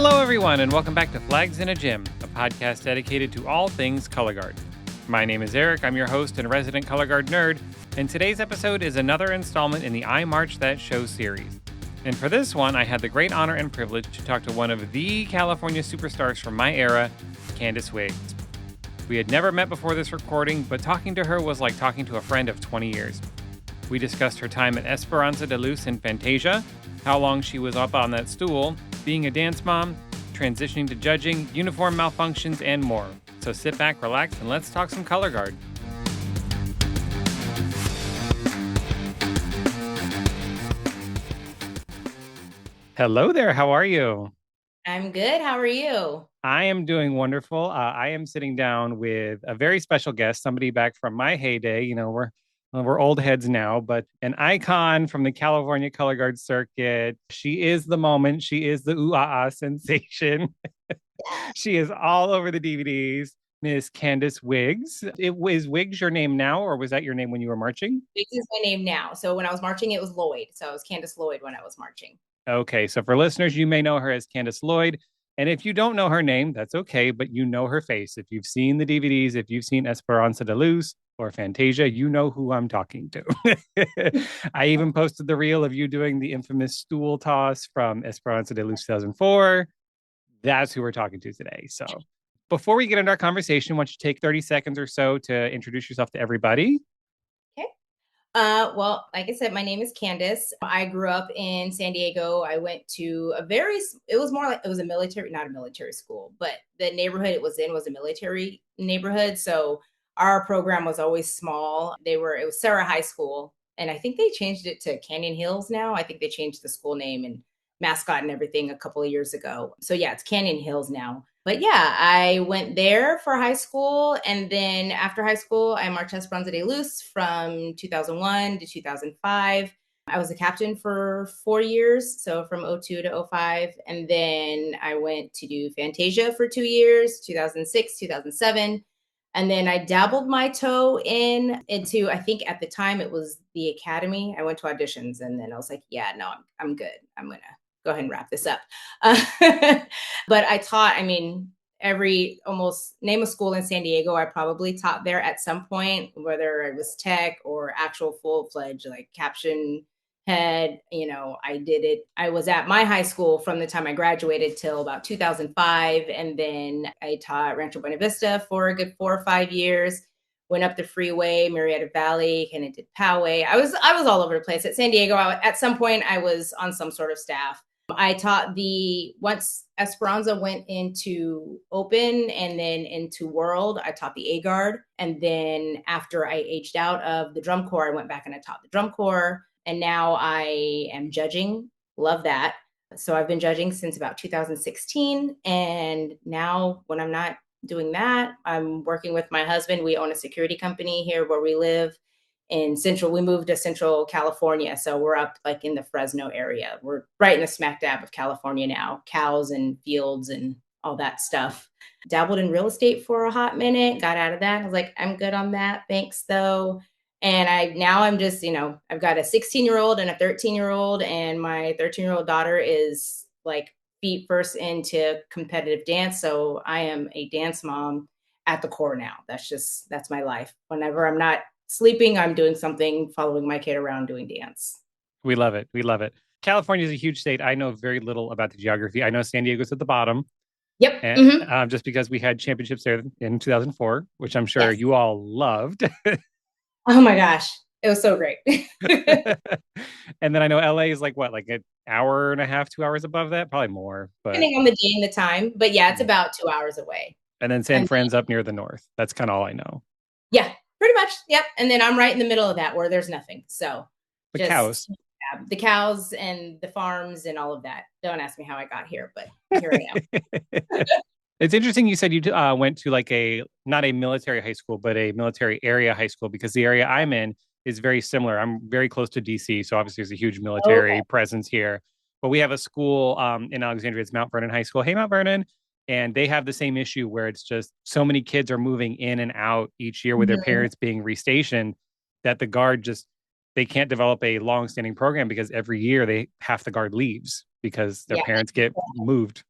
Hello, everyone, and welcome back to Flags in a Gym, a podcast dedicated to all things color guard. My name is Eric. I'm your host and resident color guard nerd, and today's episode is another installment in the I March That Show series. And for this one, I had the great honor and privilege to talk to one of the California superstars from my era, Kandice Wiggs. We had never met before this recording, but talking to her was like talking to a friend of 20 years. We discussed her time at Esperanza de Luz in Fantasia, how long she was up on that stool, being a dance mom, transitioning to judging, uniform malfunctions, and more. So sit back, relax, and let's talk some color guard. Hello there, how are you? I'm good. How are you? I am doing wonderful. I am sitting down with a very special guest, somebody back from my heyday. We're old heads now, but an icon from the California color guard circuit. She is the moment. She is the ooh-ah-ah sensation. She is all over the DVDs. Miss Kandice Wiggs. Is Wiggs your name now, or was that your name when you were marching? Wiggs is my name now. So when I was marching, it was Lloyd. So I was Candice Lloyd when I was marching. Okay, so for listeners, you may know her as Candice Lloyd. And if you don't know her name, that's okay, but you know her face. If you've seen the DVDs, if you've seen Esperanza de Luz or Fantasia, you know who I'm talking to. I even posted the reel of you doing the infamous stool toss from Esperanza de Luz 2004. That's who we're talking to today. So before we get into our conversation, why don't you take 30 seconds or so to introduce yourself to everybody? Okay. Well, like I said, my name is Candice. I grew up in San Diego. I went to it was more like, it was a military, not a military school, but the neighborhood it was in was a military neighborhood. So our program was always small. It was Sarah High School. And I think they changed it to Canyon Hills now. I think they changed the school name and mascot and everything a couple of years ago. So yeah, it's Canyon Hills now. But yeah, I went there for high school. And then after high school, I marched Esperanza de Luz from 2001 to 2005. I was a captain for 4 years, so from '02 to '05. And then I went to do Fantasia for 2 years, 2006, 2007. And then I dabbled my toe into, I think at the time it was the academy. I went to auditions and then I was like, yeah, no, I'm good. I'm going to go ahead and wrap this up. But I taught, every almost name a school in San Diego, I probably taught there at some point, whether it was tech or actual full-fledged like caption head. I did it. I was at my high school from the time I graduated till about 2005. And then I taught Rancho Buena Vista for a good 4 or 5 years, went up the freeway, Murrieta Valley, kind of did Poway. I was all over the place. At San Diego, at some point I was on some sort of staff. I taught once Esperanza went into open and then into world, I taught the A guard. And then after I aged out of the drum corps, I went back and I taught the drum corps. And now I am judging. Love that. So I've been judging since about 2016. And now when I'm not doing that, I'm working with my husband. We own a security company here where we live. We moved to Central California. So we're up like in the Fresno area. We're right in the smack dab of California now, cows and fields and all that stuff. Dabbled in real estate for a hot minute, got out of that. I was like, I'm good on that. Thanks though. And I'm just, I've got a 16-year-old and a 13-year-old, and my 13-year-old daughter is like feet first into competitive dance. So I am a dance mom at the core now. That's my life. Whenever I'm not sleeping, I'm doing something, following my kid around doing dance. We love it. We love it. California is a huge state. I know very little about the geography. I know San Diego's at the bottom. Yep. And, Mm-hmm. just because we had championships there in 2004, which I'm sure Yes. you all loved. Oh my gosh. It was so great. And then I know LA is like what, like an hour and a half, 2 hours above that, probably more. But Depending on the day and the time. But yeah, it's about 2 hours away. and then San And Fran's up near the north. That's kind of all I know. yeah, pretty much. Yep. And then I'm right in the middle of that where there's nothing. So The just cows. the cows and the farms and all of that. Don't ask me how I got here, but here I am. It's interesting you said you went to like not a military high school, but a military area high school, because the area I'm in is very similar. I'm very close to DC, so obviously there's a huge Okay. military presence here. But we have a school in Alexandria. It's Mount Vernon High School. Hey, Mount Vernon. And they have the same issue where it's just so many kids are moving in and out each year with their Mhm. parents being restationed that the guard they can't develop a long-standing program because every year half the guard leaves because their Yeah. parents get moved.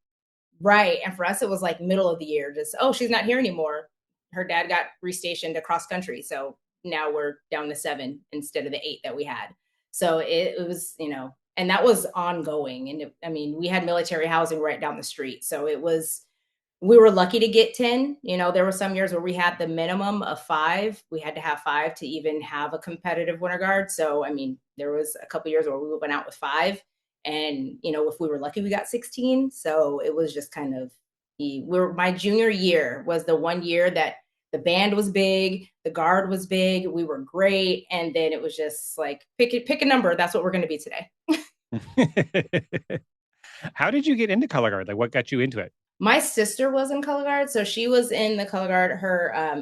Right. And for us, it was like middle of the year, just, oh, she's not here anymore. Her dad got restationed across country. So now we're down to 7 instead of the 8 that we had. So it was, and that was ongoing. And I mean, we had military housing right down the street. So we were lucky to get 10. There were some years where we had the minimum of 5. We had to have 5 to even have a competitive winter guard. So, I mean, there was a couple years where we went out with 5. And, if we were lucky, we got 16. So it was just kind of, my junior year was the one year that the band was big, the guard was big, we were great. And then it was just like, pick a number. That's what we're going to be today. How did you get into color guard? Like, what got you into it? My sister was in color guard. So she was in the color guard,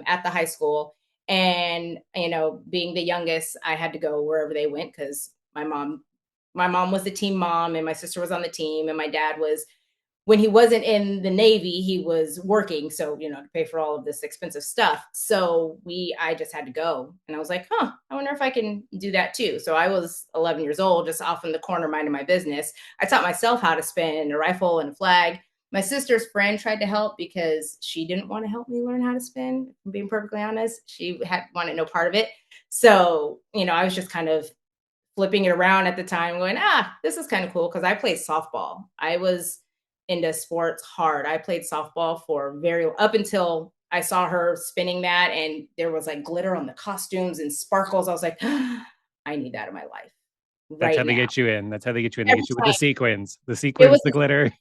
at the high school. And, being the youngest, I had to go wherever they went because my mom was the team mom and my sister was on the team, and my dad was, when he wasn't in the Navy, he was working. So, to pay for all of this expensive stuff. So I just had to go. And I was like, I wonder if I can do that too. So I was 11 years old, just off in the corner, minding my business. I taught myself how to spin a rifle and a flag. My sister's friend tried to help because she didn't want to help me learn how to spin. I'm being perfectly honest. She wanted no part of it. So, I was just kind of flipping it around at the time going, this is kind of cool. Cause I played softball. I was into sports hard. I played softball up until I saw her spinning that. And there was like glitter on the costumes and sparkles. I was like, I need that in my life That's right how they now. get you in. That's how they get you in. They get you with the sequins, It was the glitter.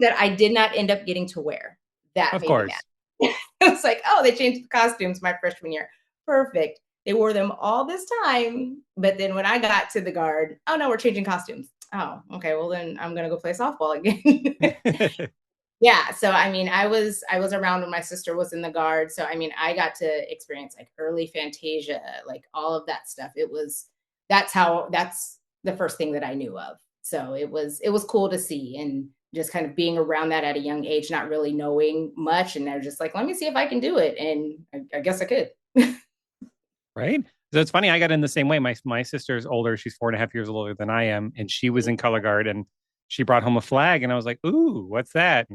that I did not end up getting to wear. That Of made course. me mad. It was like, they changed the costumes my freshman year. Perfect. They wore them all this time. But then when I got to the guard, oh no, we're changing costumes. Oh, okay. Well, then I'm gonna go play softball again. Yeah. So I mean, I was around when my sister was in the guard. So I mean, I got to experience like early Fantasia, like all of that stuff. That's the first thing that I knew of. So it was cool to see, and just kind of being around that at a young age, not really knowing much. And they're just like, let me see if I can do it. And I guess I could. Right. So it's funny. I got in the same way. My sister's older. She's 4.5 years older than I am. And she was in color guard and she brought home a flag. And I was like, ooh, what's that?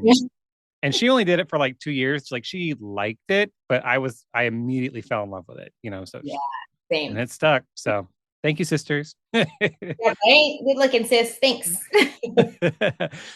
And she only did it for like 2 years. Like she liked it, but I immediately fell in love with it, So yeah, same. And it stuck. So thank you, sisters. Yeah, right? Good looking, sis. Thanks.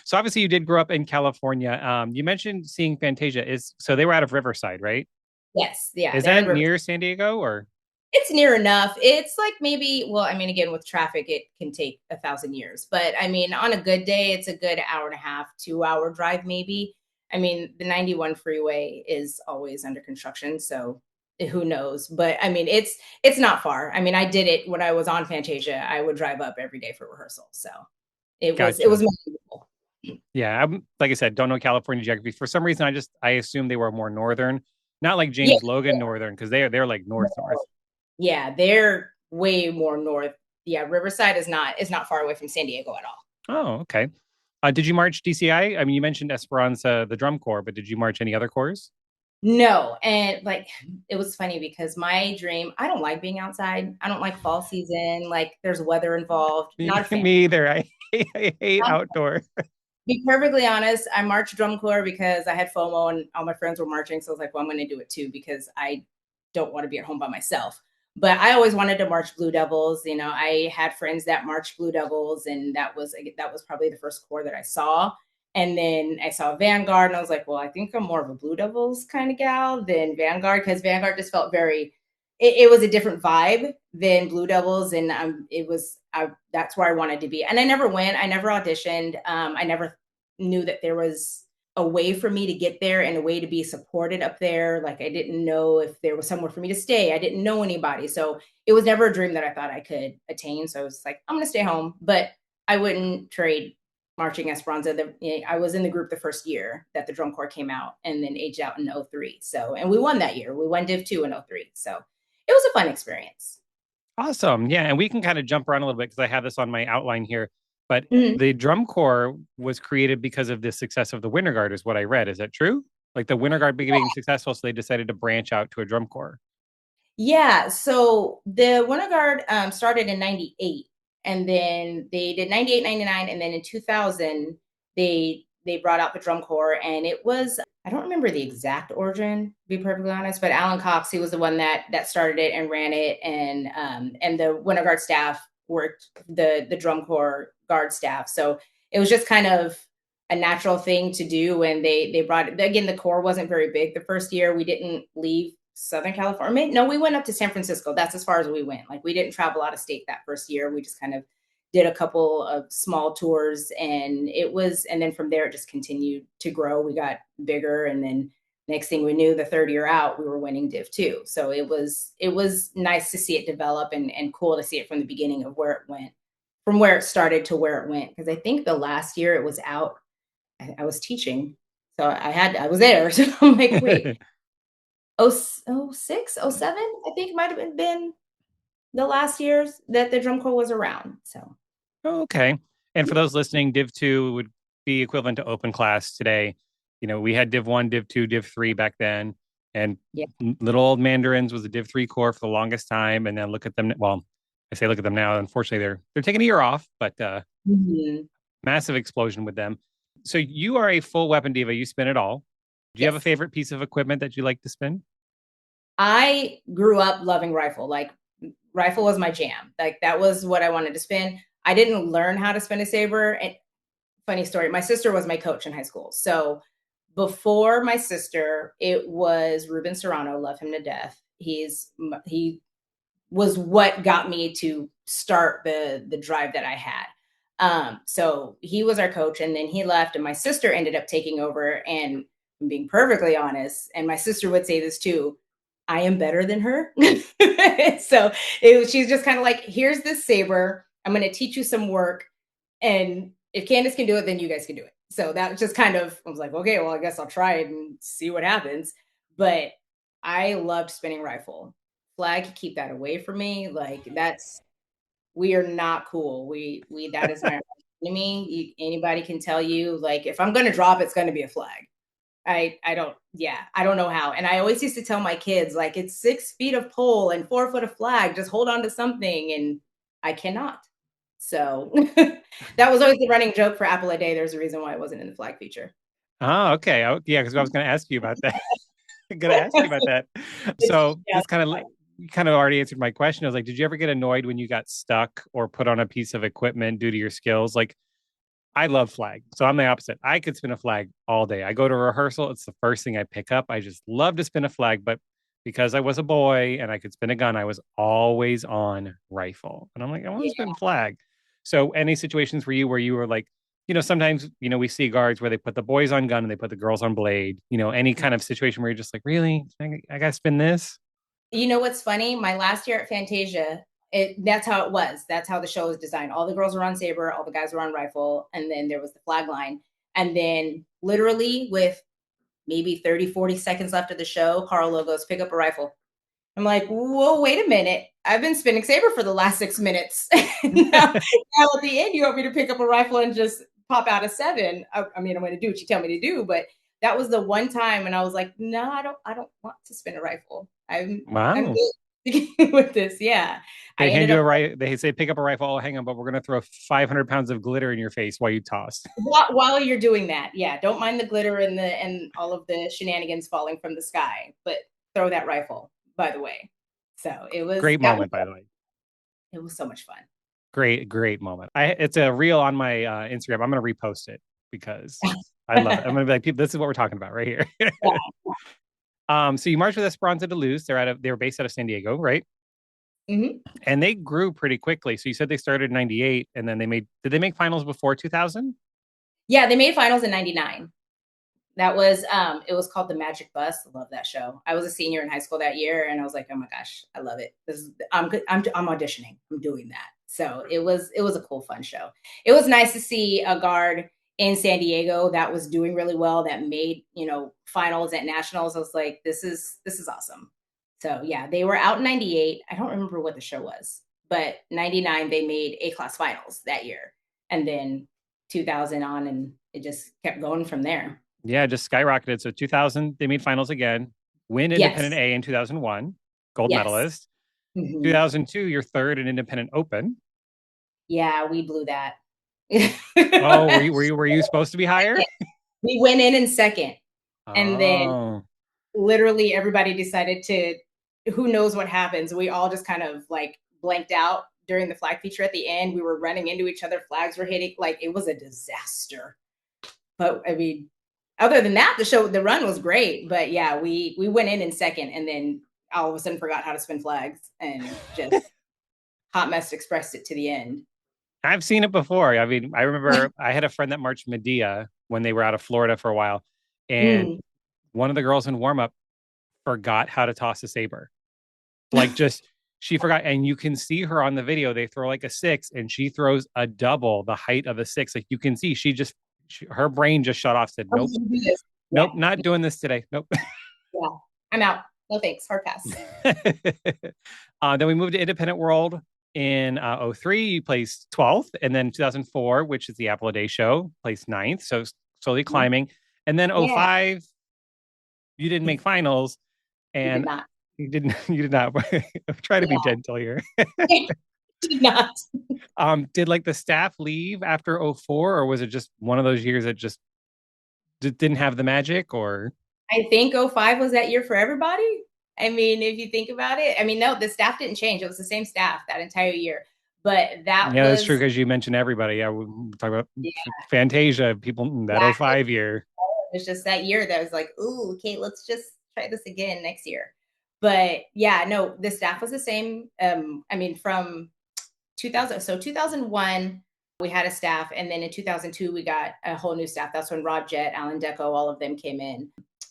So obviously you did grow up in California. You mentioned seeing Fantasia. So they were out of Riverside, right? Yes. Yeah. Is that near San Diego or? It's near enough. It's like maybe, well, I mean, again, with traffic, it can take 1,000 years. But I mean, on a good day, it's a good hour and a half, 2-hour drive, maybe. I mean, the 91 freeway is always under construction. So who knows? But I mean, it's not far. I mean, I did it when I was on Fantasia. I would drive up every day for rehearsal. So it was manageable. Yeah, like I said, don't know California geography. For some reason, I assumed they were more northern, not like James Logan northern, because they're like north. Yeah, they're way more north. Yeah, Riverside is not far away from San Diego at all. Oh, okay. Did you march DCI? I mean, you mentioned Esperanza, the drum corps, but did you march any other corps? No, and like it was funny because my dream, I don't like being outside. I don't like fall season. Like there's weather involved. Not a fan. Me either. I hate outdoor. Be perfectly honest, I marched drum corps because I had FOMO and all my friends were marching. So I was like, well, I'm going to do it too because I don't want to be at home by myself. But I always wanted to march Blue Devils. I had friends that marched Blue Devils, and that was probably the first corps that I saw. And then I saw Vanguard, and I was like, well, I think I'm more of a Blue Devils kind of gal than Vanguard, because Vanguard just felt it was a different vibe than Blue Devils, and that's where I wanted to be. And I never went. I never auditioned. I never knew that there was a way for me to get there and a way to be supported up there. Like I didn't know if there was somewhere for me to stay. I didn't know anybody. So it was never a dream that I thought I could attain. So I was like, I'm going to stay home, but I wouldn't trade marching Esperanza. I was in the group the first year that the drum corps came out, and then aged out in 03. So, and we won that year. We won Div 2 in 03. So it was a fun experience. Awesome. Yeah. And we can kind of jump around a little bit because I have this on my outline here. But the drum corps was created because of the success of the Winter Guard, is what I read. Is that true? Like the Winter Guard being successful, so they decided to branch out to a drum corps. Yeah. So the Winter Guard started in 98, and then they did 98, 99. And then in 2000, they they brought out the drum corps, and it was, I don't remember the exact origin, to be perfectly honest, but Alan Cox, he was the one that started it and ran it, and the Winter Guard staff worked the drum corps guard staff. So it was just kind of a natural thing to do. And they brought it again. The corps wasn't very big the first year. We didn't leave Southern California. No, we went up to San Francisco. That's as far as we went. Like, we didn't travel out of state that first year. We just kind of did a couple of small tours, and then from there it just continued to grow. We got bigger, and then next thing we knew, the third year out, we were winning Div 2. So it was nice to see it develop, and cool to see it from the beginning of where it went, from where it started to where it went. Because I think the last year it was out, I was teaching, so I was there. So I'm like, wait, oh 06, 07, I think might have been the last years that the drum corps was around. So Okay. And for those listening, Div 2 would be equivalent to open class today. We had Div 1, Div 2, Div 3 back then. And yeah. Little Old Mandarins was a Div 3 corps for the longest time. And then look at them. Well, I say look at them now. Unfortunately, they're taking a year off, but massive explosion with them. So you are a full weapon diva. You spin it all. Do you have a favorite piece of equipment that you like to spin? I grew up loving rifle. Like, rifle was my jam. Like, that was what I wanted to spin. I didn't learn how to spin a saber. And funny story, my sister was my coach in high school. So before my sister, it was Ruben Serrano. Love him to death. He was what got me to start the drive that I had. So he was our coach, and then he left, and my sister ended up taking over. And being perfectly honest, and my sister would say this too, I am better than her. So she's just kind of like, here's this saber. I'm going to teach you some work. And if Kandice can do it, then you guys can do it. So that just kind of, I was like, okay, well, I guess I'll try it and see what happens. But I loved spinning rifle. Flag, keep that away from me. Like, we are not cool. That is my enemy. Anybody can tell you, like, if I'm going to drop, it's going to be a flag. I don't know how. And I always used to tell my kids, like, it's 6 feet of pole and 4 foot of flag, just hold on to something. And I cannot. So that was always the running joke for Apple a Day. There's a reason why I wasn't in the flag feature. Oh, okay. Yeah, because I was going to ask you about that. So this you kind of already answered my question. I was like, did you ever get annoyed when you got stuck or put on a piece of equipment due to your skills? Like, I love flag. So I'm the opposite. I could spin a flag all day. I go to rehearsal. It's the first thing I pick up. I just love to spin a flag. But because I was a boy and I could spin a gun, I was always on rifle. And I'm like, I want to spin flag. So any situations where you were like, sometimes, we see guards where they put the boys on gun and they put the girls on blade, any kind of situation where you're just like, really? I got to spin this? You know what's funny? My last year at Fantasia, that's how it was. That's how the show was designed. All the girls were on saber, all the guys were on rifle, and then there was the flag line. And then literally with maybe 30, 40 seconds left of the show, Carlo goes, pick up a rifle. I'm like, whoa, wait a minute. I've been spinning saber for the last 6 minutes. now at the end, you want me to pick up a rifle and just pop out a 7. I mean, I'm going to do what you tell me to do, but that was the one time, and I was like, no, I don't want to spin a rifle. I'm good with this. Yeah. They hand you they say, pick up a rifle. Oh, hang on, but we're going to throw 500 pounds of glitter in your face while you toss. While you're doing that. Yeah. Don't mind the glitter and all of the shenanigans falling from the sky, but throw that rifle, by the way. So it was great moment, by the way. It was so much fun. Great moment. It's a reel on my Instagram. I'm going to repost it because I love it. I'm going to be like, people, this is what we're talking about right here. So you marched with Esperanza de Luz. They were based out of San Diego, right? Mm-hmm. And they grew pretty quickly. So you said they started in 98 and then did they make finals before 2000? Yeah, they made finals in 99. That was, it was called The Magic Bus. I love that show. I was a senior in high school that year, and I was like, oh my gosh, I love it. I'm auditioning. I'm doing that. So it was a cool, fun show. It was nice to see a guard in San Diego that was doing really well, that made, finals at nationals. I was like, this is awesome. So yeah, they were out in 98. I don't remember what the show was, but 99, they made A-class finals that year. And then 2000 on, and it just kept going from there. Yeah, just skyrocketed. So 2000, they made finals again, win Independent A in 2001, gold medalist. Mm-hmm. 2002, you're third in Independent Open. Yeah, we blew that. Oh, were you supposed to be higher? We went in second, and then Oh, literally everybody decided to, who knows what happens. We all just kind of like blanked out during the flag feature at the end. We were running into each other, flags were hitting, like it was a disaster. But I mean, other than that, the run was great. But yeah, we went in second, and then all of a sudden forgot how to spin flags and just hot mess expressed it to the end. I've seen it before. I mean, I remember I had a friend that marched Medea when they were out of Florida for a while, and Mm. one of the girls in warm up forgot how to toss a saber. Like just she forgot, and you can see her on the video. They throw like a six, and she throws a double the height of a six. Like you can see, her brain just shut off. Said, I'm "Nope, just gonna do this. Yeah, nope, not doing this today. Nope." yeah. I'm out. No thanks. Hard pass. Then we moved to Independent World in 03. You placed 12th, and then 2004, which is the Apple a Day show, placed ninth. So slowly Mhm. climbing. And then Yeah, 05, you didn't make finals, we did and not. you did not. Try to be Yeah, gentle here. we did not. Did like the staff leave after 04, or was it just one of those years that just didn't have the magic? Or I think '05 was that year for everybody. I mean, if you think about it, I mean, no, the staff didn't change. It was the same staff that entire year. But that yeah, that's true was, because you mentioned everybody. Yeah, we talk about yeah, Fantasia, people that exactly. 05 year. It was just that year that was like, ooh, okay, let's just try this again next year. But yeah, no, the staff was the same. I mean, from 2000, so 2001, we had a staff, and then in 2002, we got a whole new staff. That's when Rob Jett, Alan Deco, all of them came in,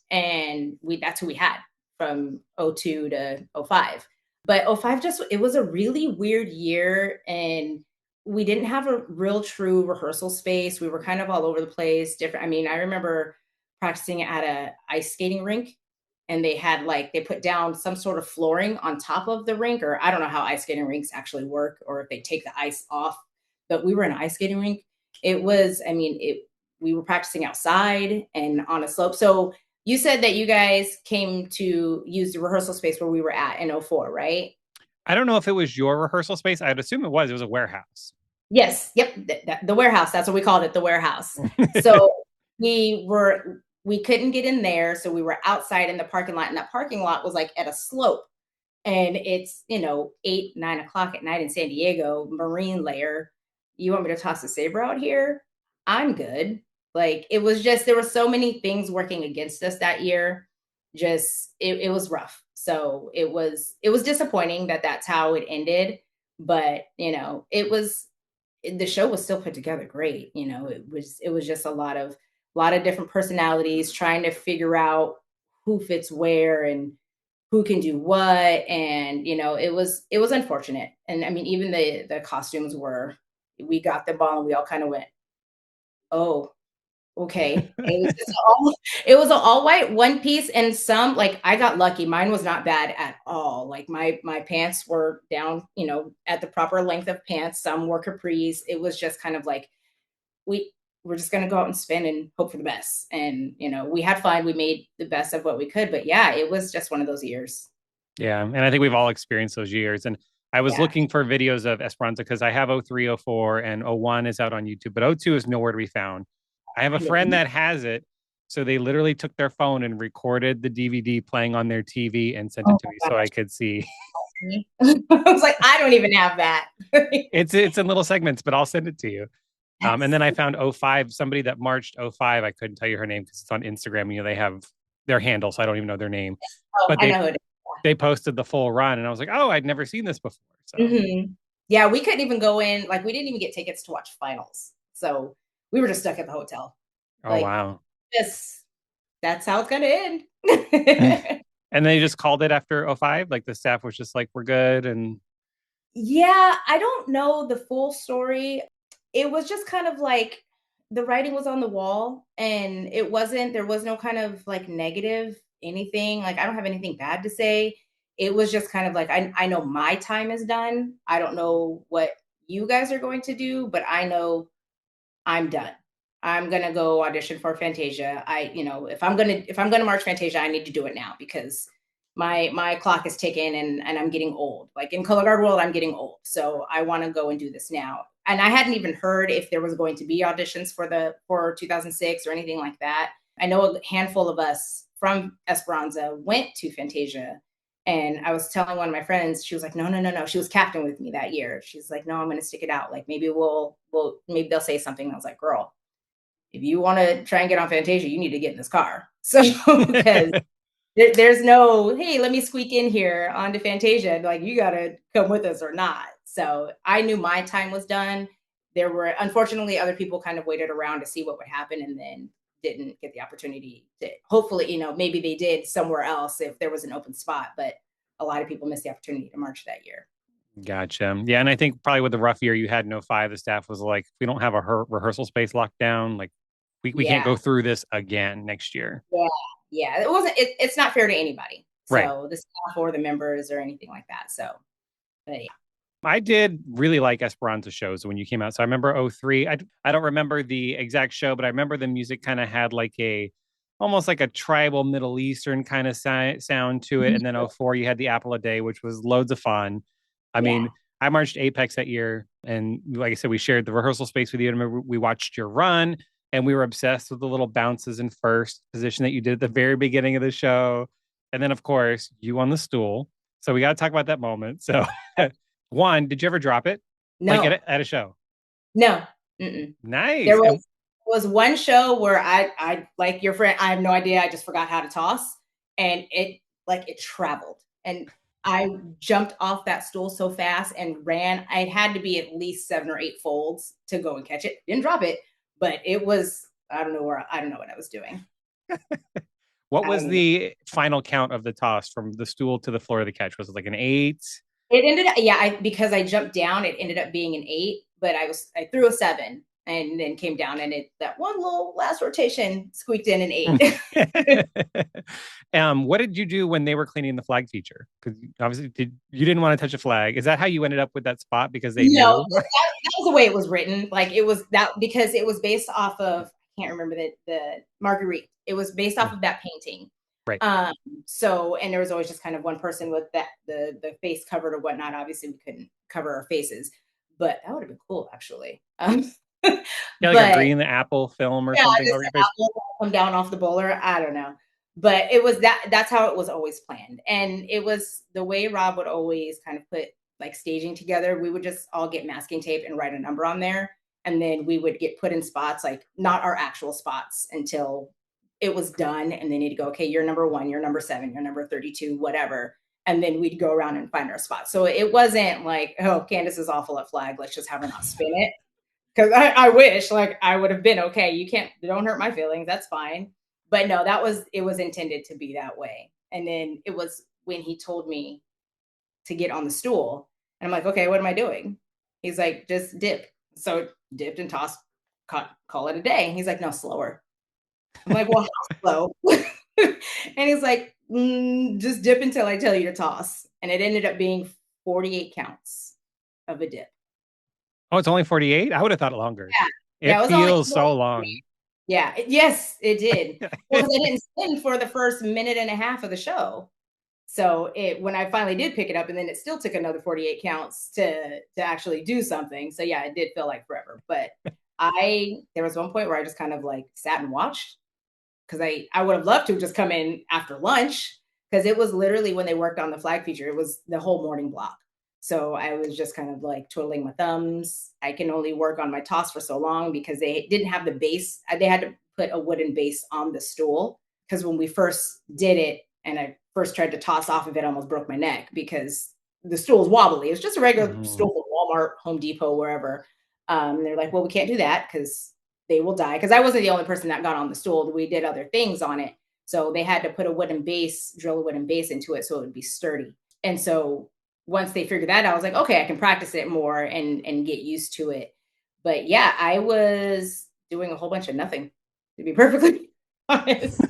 and that's who we had from '02 to '05. But '05 just, it was a really weird year, and we didn't have a real true rehearsal space. We were kind of all over the place, different. I mean, I remember practicing at a ice skating rink, and they had like, they put down some sort of flooring on top of the rink, or I don't know how ice skating rinks actually work, or if they take the ice off. But we were in an ice skating rink. It was, I mean, it, we were practicing outside and on a slope. So you said that you guys came to use the rehearsal space where we were at in '04, right? I don't know if it was your rehearsal space. I'd assume it was. It was a warehouse. Yes. Yep. The warehouse. That's what we called it, the warehouse. So we couldn't get in there. So we were outside in the parking lot, and that parking lot was like at a slope. And it's, 8, 9 o'clock at night in San Diego, marine layer. You want me to toss a saber out here? I'm good. Like, it was just, there were so many things working against us that year. Just, it was rough. So it was disappointing that that's how it ended. But, the show was still put together great. It was just a lot of different personalities trying to figure out who fits where and who can do what. And it was unfortunate. And I mean, even the costumes were, we got the ball and we all kind of went, oh, okay. It was an all white one piece, and some, like, I got lucky. Mine was not bad at all. Like, my pants were down, at the proper length of pants. Some were capris. It was just kind of like, we we're just gonna go out and spin and hope for the best. And we had fun. We made the best of what we could. But yeah, it was just one of those years. Yeah, and I think we've all experienced those years. And I was Yeah. looking for videos of Esperanza because I have 03, 04, and 01 is out on YouTube, but 02 is nowhere to be found. I have a friend that has it. So they literally took their phone and recorded the DVD playing on their TV and sent it Oh to me my so I gosh. could see. I was like, I don't even have that. It's in little segments, but I'll send it to you. And That's then I found 05, somebody that marched 05. I couldn't tell you her name because it's on Instagram. They have their handle, so I don't even know their name. Oh, But I know who it they posted the full run, and I was like, oh, I'd never seen this before. is. So, Yeah, we couldn't even go in. Like, we didn't even get tickets to watch finals. So we were just stuck at the hotel. oh Like, wow. this, that's how it's gonna end. And they just called it after 05. Like the staff was just like, we're good. And Yeah, I don't know the full story. It was just kind of like the writing was on the wall, and there was no kind of like negative anything. Like, I don't have anything bad to say. It was just kind of like, I know my time is done. I don't know what you guys are going to do, but I know I'm done. I'm gonna go audition for Fantasia. If I'm gonna march Fantasia, I need to do it now, because my clock is ticking and I'm getting old. Like in color guard world, I'm getting old. So I want to go and do this now. And I hadn't even heard if there was going to be auditions for 2006 or anything like that. I know a handful of us from Esperanza went to Fantasia. And I was telling one of my friends, she was like, no, no, no, no. She was captain with me that year. She's like, no, I'm going to stick it out. Like maybe maybe they'll say something. And I was like, girl, if you want to try and get on Fantasia, you need to get in this car. So because there's no, hey, let me squeak in here onto Fantasia. Like you got to come with us or not. So I knew my time was done. There were unfortunately other people kind of waited around to see what would happen and then didn't get the opportunity to, hopefully, maybe they did somewhere else if there was an open spot, but a lot of people missed the opportunity to march that year. Gotcha. Yeah, and I think probably with the rough year you had in '05, the staff was like, we don't have a rehearsal space locked down. Like, we can't Yeah. go through this again next year. Yeah. Yeah. It wasn't, it's not fair to anybody. Right. So the staff or the members or anything like that. So, but yeah. I did really like Esperanza shows when you came out. So I remember '03. I don't remember the exact show, but I remember the music kind of had like almost like a tribal Middle Eastern kind of sound to it. And then '04, you had the Apple a Day, which was loads of fun. I mean, I marched Apex that year. And like I said, we shared the rehearsal space with you. I remember we watched your run and we were obsessed with the little bounces in first position that you did at the very beginning of the show. And then, of course, you on the stool. So we got to talk about that moment. So one, did you ever drop it? No. Like at a show? No. Mm-mm. Nice. There was one show where I like your friend, I have no idea. I just forgot how to toss and it traveled and I jumped off that stool so fast and ran. I had to be at least 7 or 8 folds to go and catch it. Didn't drop it, but it was, I don't know what I was doing. What was the final count of the toss from the stool to the floor of the catch? Was it like an 8? It ended up, because I jumped down, it ended up being an 8, but I threw a 7 and then came down and that one little last rotation squeaked in an 8. What did you do when they were cleaning the flag feature? Because obviously you didn't want to touch a flag. Is that how you ended up with that spot? Because they knew? That was the way it was written. Like it was that because it was based off of, I can't remember the Marguerite. It was based off of that painting. Right. So, and there was always just kind of one person with that, the face covered or whatnot. Obviously we couldn't cover our faces, but that would have been cool actually. Yeah, like a green apple film or something over your face. Come down off the bowler. I don't know. But it was that's how it was always planned. And it was the way Rob would always kind of put like staging together. We would just all get masking tape and write a number on there. And then we would get put in spots, like not our actual spots until it was done. And then he'd go, okay, you're number 1, you're number 7, you're number 32, whatever. And then we'd go around and find our spot. So it wasn't like, oh, Kandice is awful at flag. Let's just have her not spin it. Because I wish like I would have been okay. You don't hurt my feelings. That's fine. But no, it was intended to be that way. And then it was when he told me to get on the stool and I'm like, okay, what am I doing? He's like, just dip. So dipped and tossed, call it a day. He's like, no, slower. I'm like, well, how slow? And he's like, just dip until I tell you to toss. And it ended up being 48 counts of a dip. Oh, it's only 48? I would have thought longer. Yeah. It feels so long. Yeah. Yes, it did. Because I didn't spin for the first minute and a half of the show. So when I finally did pick it up, and then it still took another 48 counts to actually do something. So yeah, it did feel like forever. But there was one point where I just kind of like sat and watched because I would have loved to just come in after lunch because it was literally when they worked on the flag feature, it was the whole morning block. So I was just kind of like twiddling my thumbs. I can only work on my toss for so long because they didn't have the base. They had to put a wooden base on the stool because when we first did it and I first tried to toss off of it, I almost broke my neck because the stool is wobbly. It's just a regular stool from Walmart, Home Depot, wherever. They're like, well, we can't do that because they will die. Because I wasn't the only person that got on the stool. We did other things on it. So they had to put a wooden base, drill a wooden base into it so it would be sturdy. And so once they figured that out, I was like, okay, I can practice it more and get used to it. But yeah, I was doing a whole bunch of nothing, to be perfectly honest.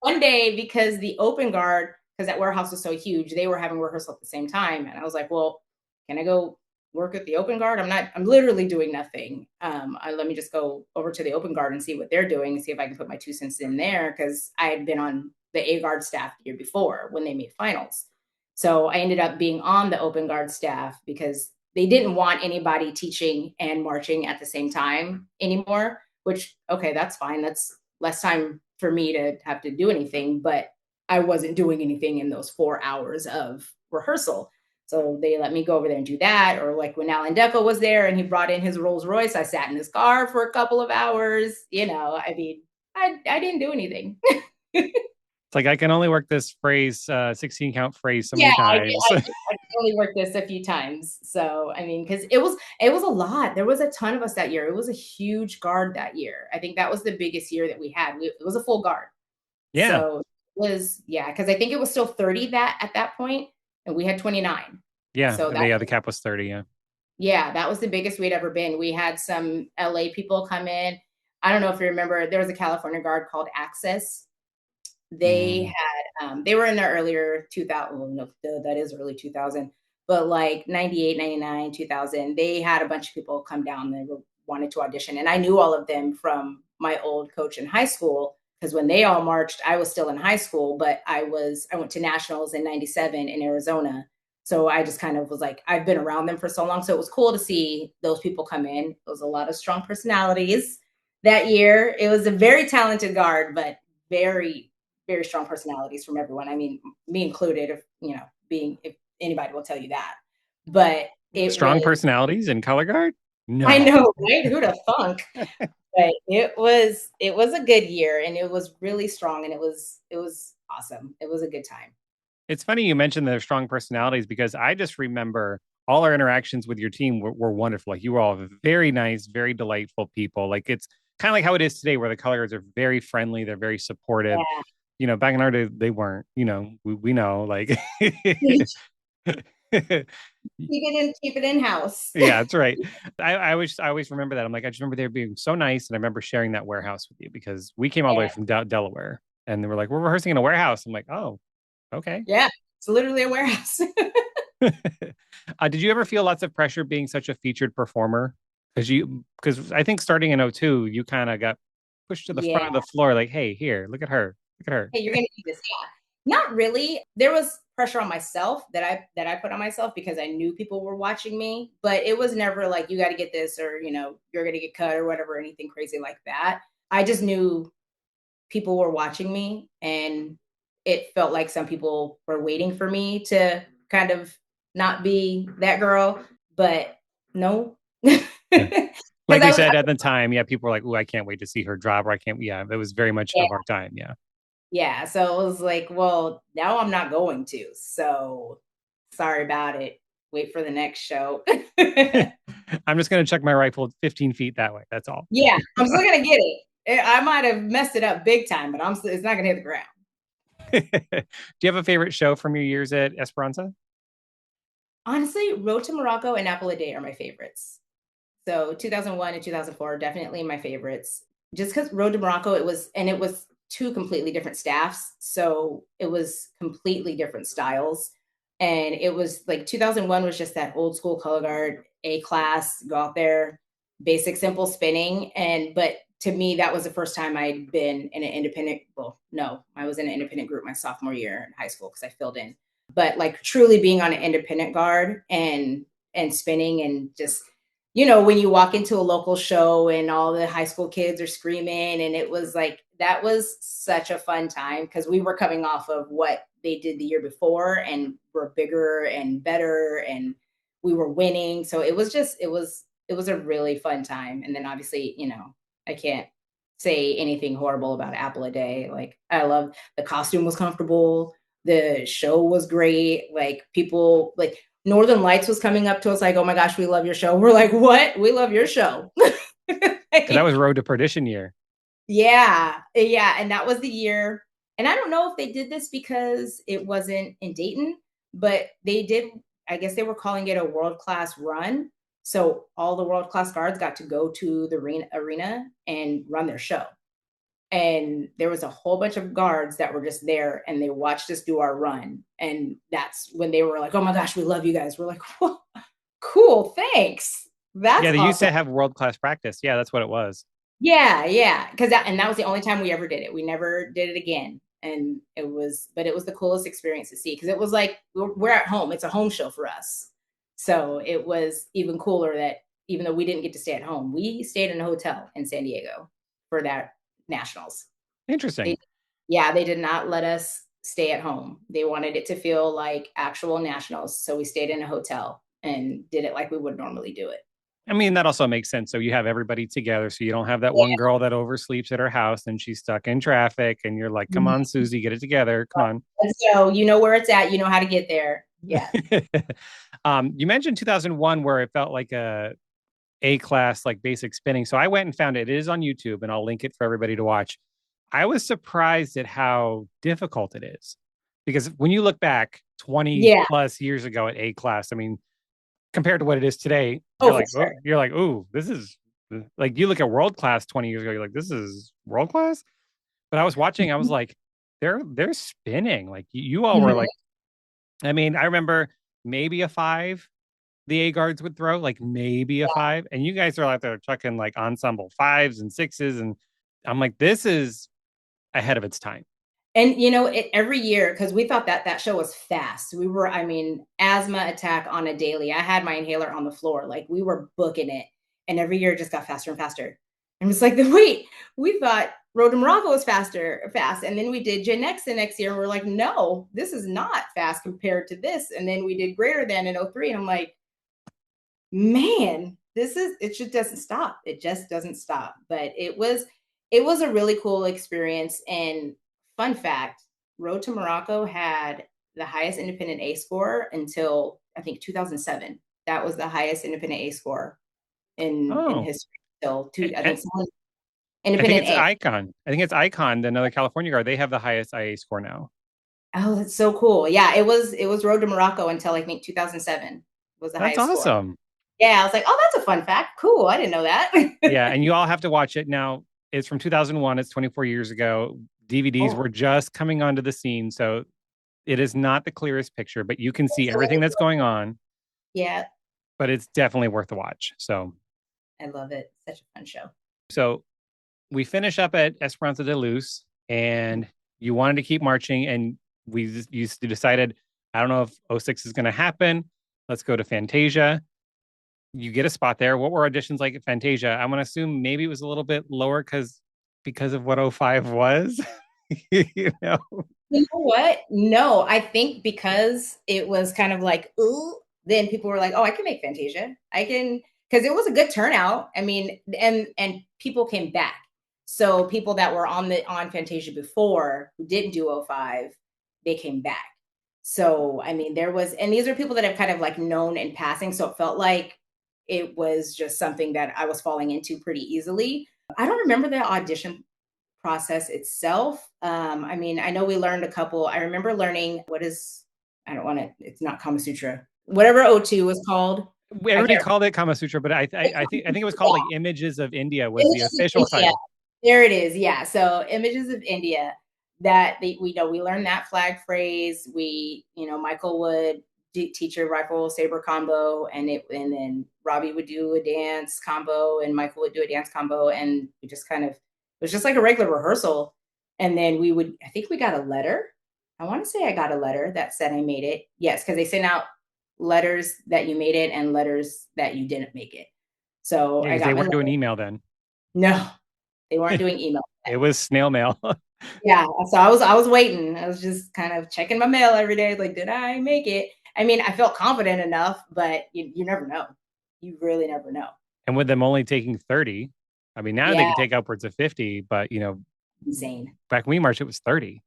One day, because the open guard, because that warehouse was so huge, they were having rehearsal at the same time. And I was like, well, can I go work at the open guard? I'm literally doing nothing. Let me just go over to the open guard and see what they're doing and see if I can put my 2 cents in there. Cause I had been on the A guard staff the year before when they made finals. So I ended up being on the open guard staff because they didn't want anybody teaching and marching at the same time anymore, which, okay, that's fine. That's less time for me to have to do anything, but I wasn't doing anything in those 4 hours of rehearsal. So they let me go over there and do that. Or like when Alan Deco was there and he brought in his Rolls Royce, I sat in his car for a couple of hours. I mean, I didn't do anything. It's like I can only work this phrase, 16 count phrase so Yeah, many I times. I only worked this a few times. So, I mean, because it was a lot. There was a ton of us that year. It was a huge guard that year. I think that was the biggest year that we had. It was a full guard. Yeah. So it was, yeah, because I think it was still 30 that at that point, and we had 29. Yeah. So that Yeah. The cap was 30. Yeah. yeah, that was the biggest we'd ever been. We had some LA people come in. I don't know if you remember, there was a California guard called Access. They Mm. had they were in their earlier 2000, well, no, that is early 2000, but like 98, 99, 2000, they had a bunch of people come down that wanted to audition. And I knew all of them from my old coach in high school because when they all marched, I was still in high school, but I went to nationals in 97 in Arizona. So I just kind of was like, I've been around them for so long. So it was cool to see those people come in. It was a lot of strong personalities that year. It was a very talented guard, but very, very strong personalities from everyone. I mean, me included, if anybody will tell you that. But it Strong was, personalities in color guard? I No. know, right? Who'd have thunk? But it was a good year and it was really strong and it was awesome. It was a good time. It's funny you mentioned their strong personalities because I just remember all our interactions with your team were wonderful. Like you were all very nice, very delightful people. Like it's kind of like how it is today, where the color guards are very friendly, they're very supportive. Yeah. Back in our day, they weren't. We know, like. Keep it in house. Yeah, that's right. I always remember that. I'm like, I just remember they being so nice, and I remember sharing that warehouse with you because we came all the way Yeah. from Delaware, and they were like, we're rehearsing in a warehouse. I'm like, oh, okay. Yeah. It's literally a warehouse. Did you ever feel lots of pressure being such a featured performer? Because I think starting in '02, you kind of got pushed to the Yeah. front of the floor, like, hey, here, look at her, look at her. Hey, you're gonna do this. Yeah. Not really. There was pressure on myself that I put on myself because I knew people were watching me, but it was never like you got to get this or you're gonna get cut or whatever, anything crazy like that. I just knew people were watching me and it felt like some people were waiting for me to kind of not be that girl, but no. Yeah. Because Like we said at the time, yeah, people were like, "Oh, I can't wait to see her drop," or "I can't." Yeah, it was very much yeah, of our time. Yeah. yeah. So it was like, well, now I'm not going to. So sorry about it. Wait for the next show. I'm just gonna check my rifle 15 feet that way. That's all. Yeah, I'm still gonna get it. I might have messed it up big time, but it's not gonna hit the ground. Do you have a favorite show from your years at Esperanza? Honestly, Road to Morocco and Apple a Day are my favorites. So 2001 and 2004 are definitely my favorites. Just because Road to Morocco, it was two completely different staffs. So it was completely different styles. And it was like 2001 was just that old school color guard, A class, go out there, basic, simple spinning. But to me, that was the first time I'd been in an independent. Well, no, I was in an independent group my sophomore year in high school because I filled in. But like truly being on an independent guard and spinning and just when you walk into a local show and all the high school kids are screaming, and it was like, that was such a fun time because we were coming off of what they did the year before and were bigger and better and we were winning. So it was a really fun time. And then obviously, I can't say anything horrible about Apple a Day. Like I love the costume was comfortable. The show was great. Like people like Northern Lights was coming up to us like, "Oh my gosh, we love your show." We're like, "What? We love your show." Because that was Road to Perdition year. Yeah, yeah, and that was the year. And I don't know if they did this because it wasn't in Dayton, but they did. I guess they were calling it a world class run. So all the world class guards got to go to the arena and run their show. And there was a whole bunch of guards that were just there and they watched us do our run. And that's when they were like, "Oh my gosh, we love you guys." We're like, "Whoa, cool, thanks. That's Yeah, they used awesome." to have world class practice. Yeah, that's what it was. Yeah, yeah. Because that was the only time we ever did it. We never did it again. And but it was the coolest experience to see because it was like we're at home. It's a home show for us. So it was even cooler that even though we didn't get to stay at home, we stayed in a hotel in San Diego for that nationals. Interesting. Yeah, they did not let us stay at home. They wanted it to feel like actual nationals. So we stayed in a hotel and did it like we would normally do it. I mean, that also makes sense. So you have everybody together. So you don't have that Yeah. one girl that oversleeps at her house and she's stuck in traffic. And you're like, come on, Susie, get it together. Come on. So you know where it's at. You know how to get there. Yeah. You mentioned 2001 where it felt like a class like basic spinning. So I went and found it. It is on YouTube and I'll link it for everybody to watch. I was surprised at how difficult it is because when you look back 20 Yeah. plus years ago at A class, I mean, compared to what it is today, Oh, for sure. you're like, ooh, this is like you look at world class 20 years ago, you're like, this is world class. But I was watching, I was like, they're spinning. Like you all were Mhm. like, I mean, I remember maybe a five the A guards would throw, like maybe a five. And you guys are out there chucking like ensemble fives and sixes. And I'm like, this is ahead of its time. And every year, because we thought that that show was fast. We were, I mean, asthma attack on a daily. I had my inhaler on the floor, like we were booking it, and every year it just got faster and faster. And it's like, wait, we thought Road to Morocco was fast, and then we did Gen X the next year, and we're like, no, this is not fast compared to this. And then we did Greater Than in '03, and I'm like, man, it just doesn't stop. It just doesn't stop. But it was a really cool experience. And fun fact, Road to Morocco had the highest independent A score until I think 2007. That was the highest independent A score in Oh, history. So I and think someone I think independent it's A. Icon. I think it's Icon, another California guard. They have the highest IA score now. Oh, that's so cool. Yeah, it was Road to Morocco until I think 2007 was the That's highest score. awesome. Yeah, I was like, oh, that's a fun fact. Cool. I didn't know that. Yeah, and you all have to watch it now. It's from 2001. It's 24 years ago. DVDs Oh, were just coming onto the scene, so it is not the clearest picture, but you can see everything that's going on. yeah, But it's definitely worth the watch. I love it. Such a fun show. So we finish up at Esperanza de Luz, and you wanted to keep marching, and you decided, I don't know if '06 is going to happen. Let's go to Fantasia. You get a spot there. What were auditions like at Fantasia? I'm going to assume maybe it was a little bit lower because of what '05 was. you know, You know what? No, I think because it was kind of like, ooh, then people were like, oh, I can make Fantasia. I can, because it was a good turnout. I mean, and people came back. So people that were on Fantasia before who didn't do '05, they came back. So I mean, and these are people that I've kind of like known in passing. So it felt like it was just something that I was falling into pretty easily. I don't remember the audition process itself. I mean, I know we learned a couple. I remember learning I don't want to, it's not Kama Sutra, whatever '02 was called. I everybody can't called it Kama Sutra, but I think it was called like Images of India was the Images of official India. title. There it is. Yeah. So Images of India, we know we learned that flag phrase. Michael would teach a rifle saber combo, and then Robbie would do a dance combo, and Michael would do a dance combo, and we just kind of, it was just like a regular rehearsal. And then I think we got a letter. I want to say I got a letter that said I made it. Yes, because they sent out letters that you made it and letters that you didn't make it. So Yeah, I because got they my weren't doing letter. email then. No, they weren't doing email. It was snail mail. Yeah, so I was waiting. I was just kind of checking my mail every day, like, did I make it? I mean, I felt confident enough, but you never know. You really never know. And with them only taking 30, I mean, now they Yeah, can take upwards of 50, but insane. back when we marched, it was 30.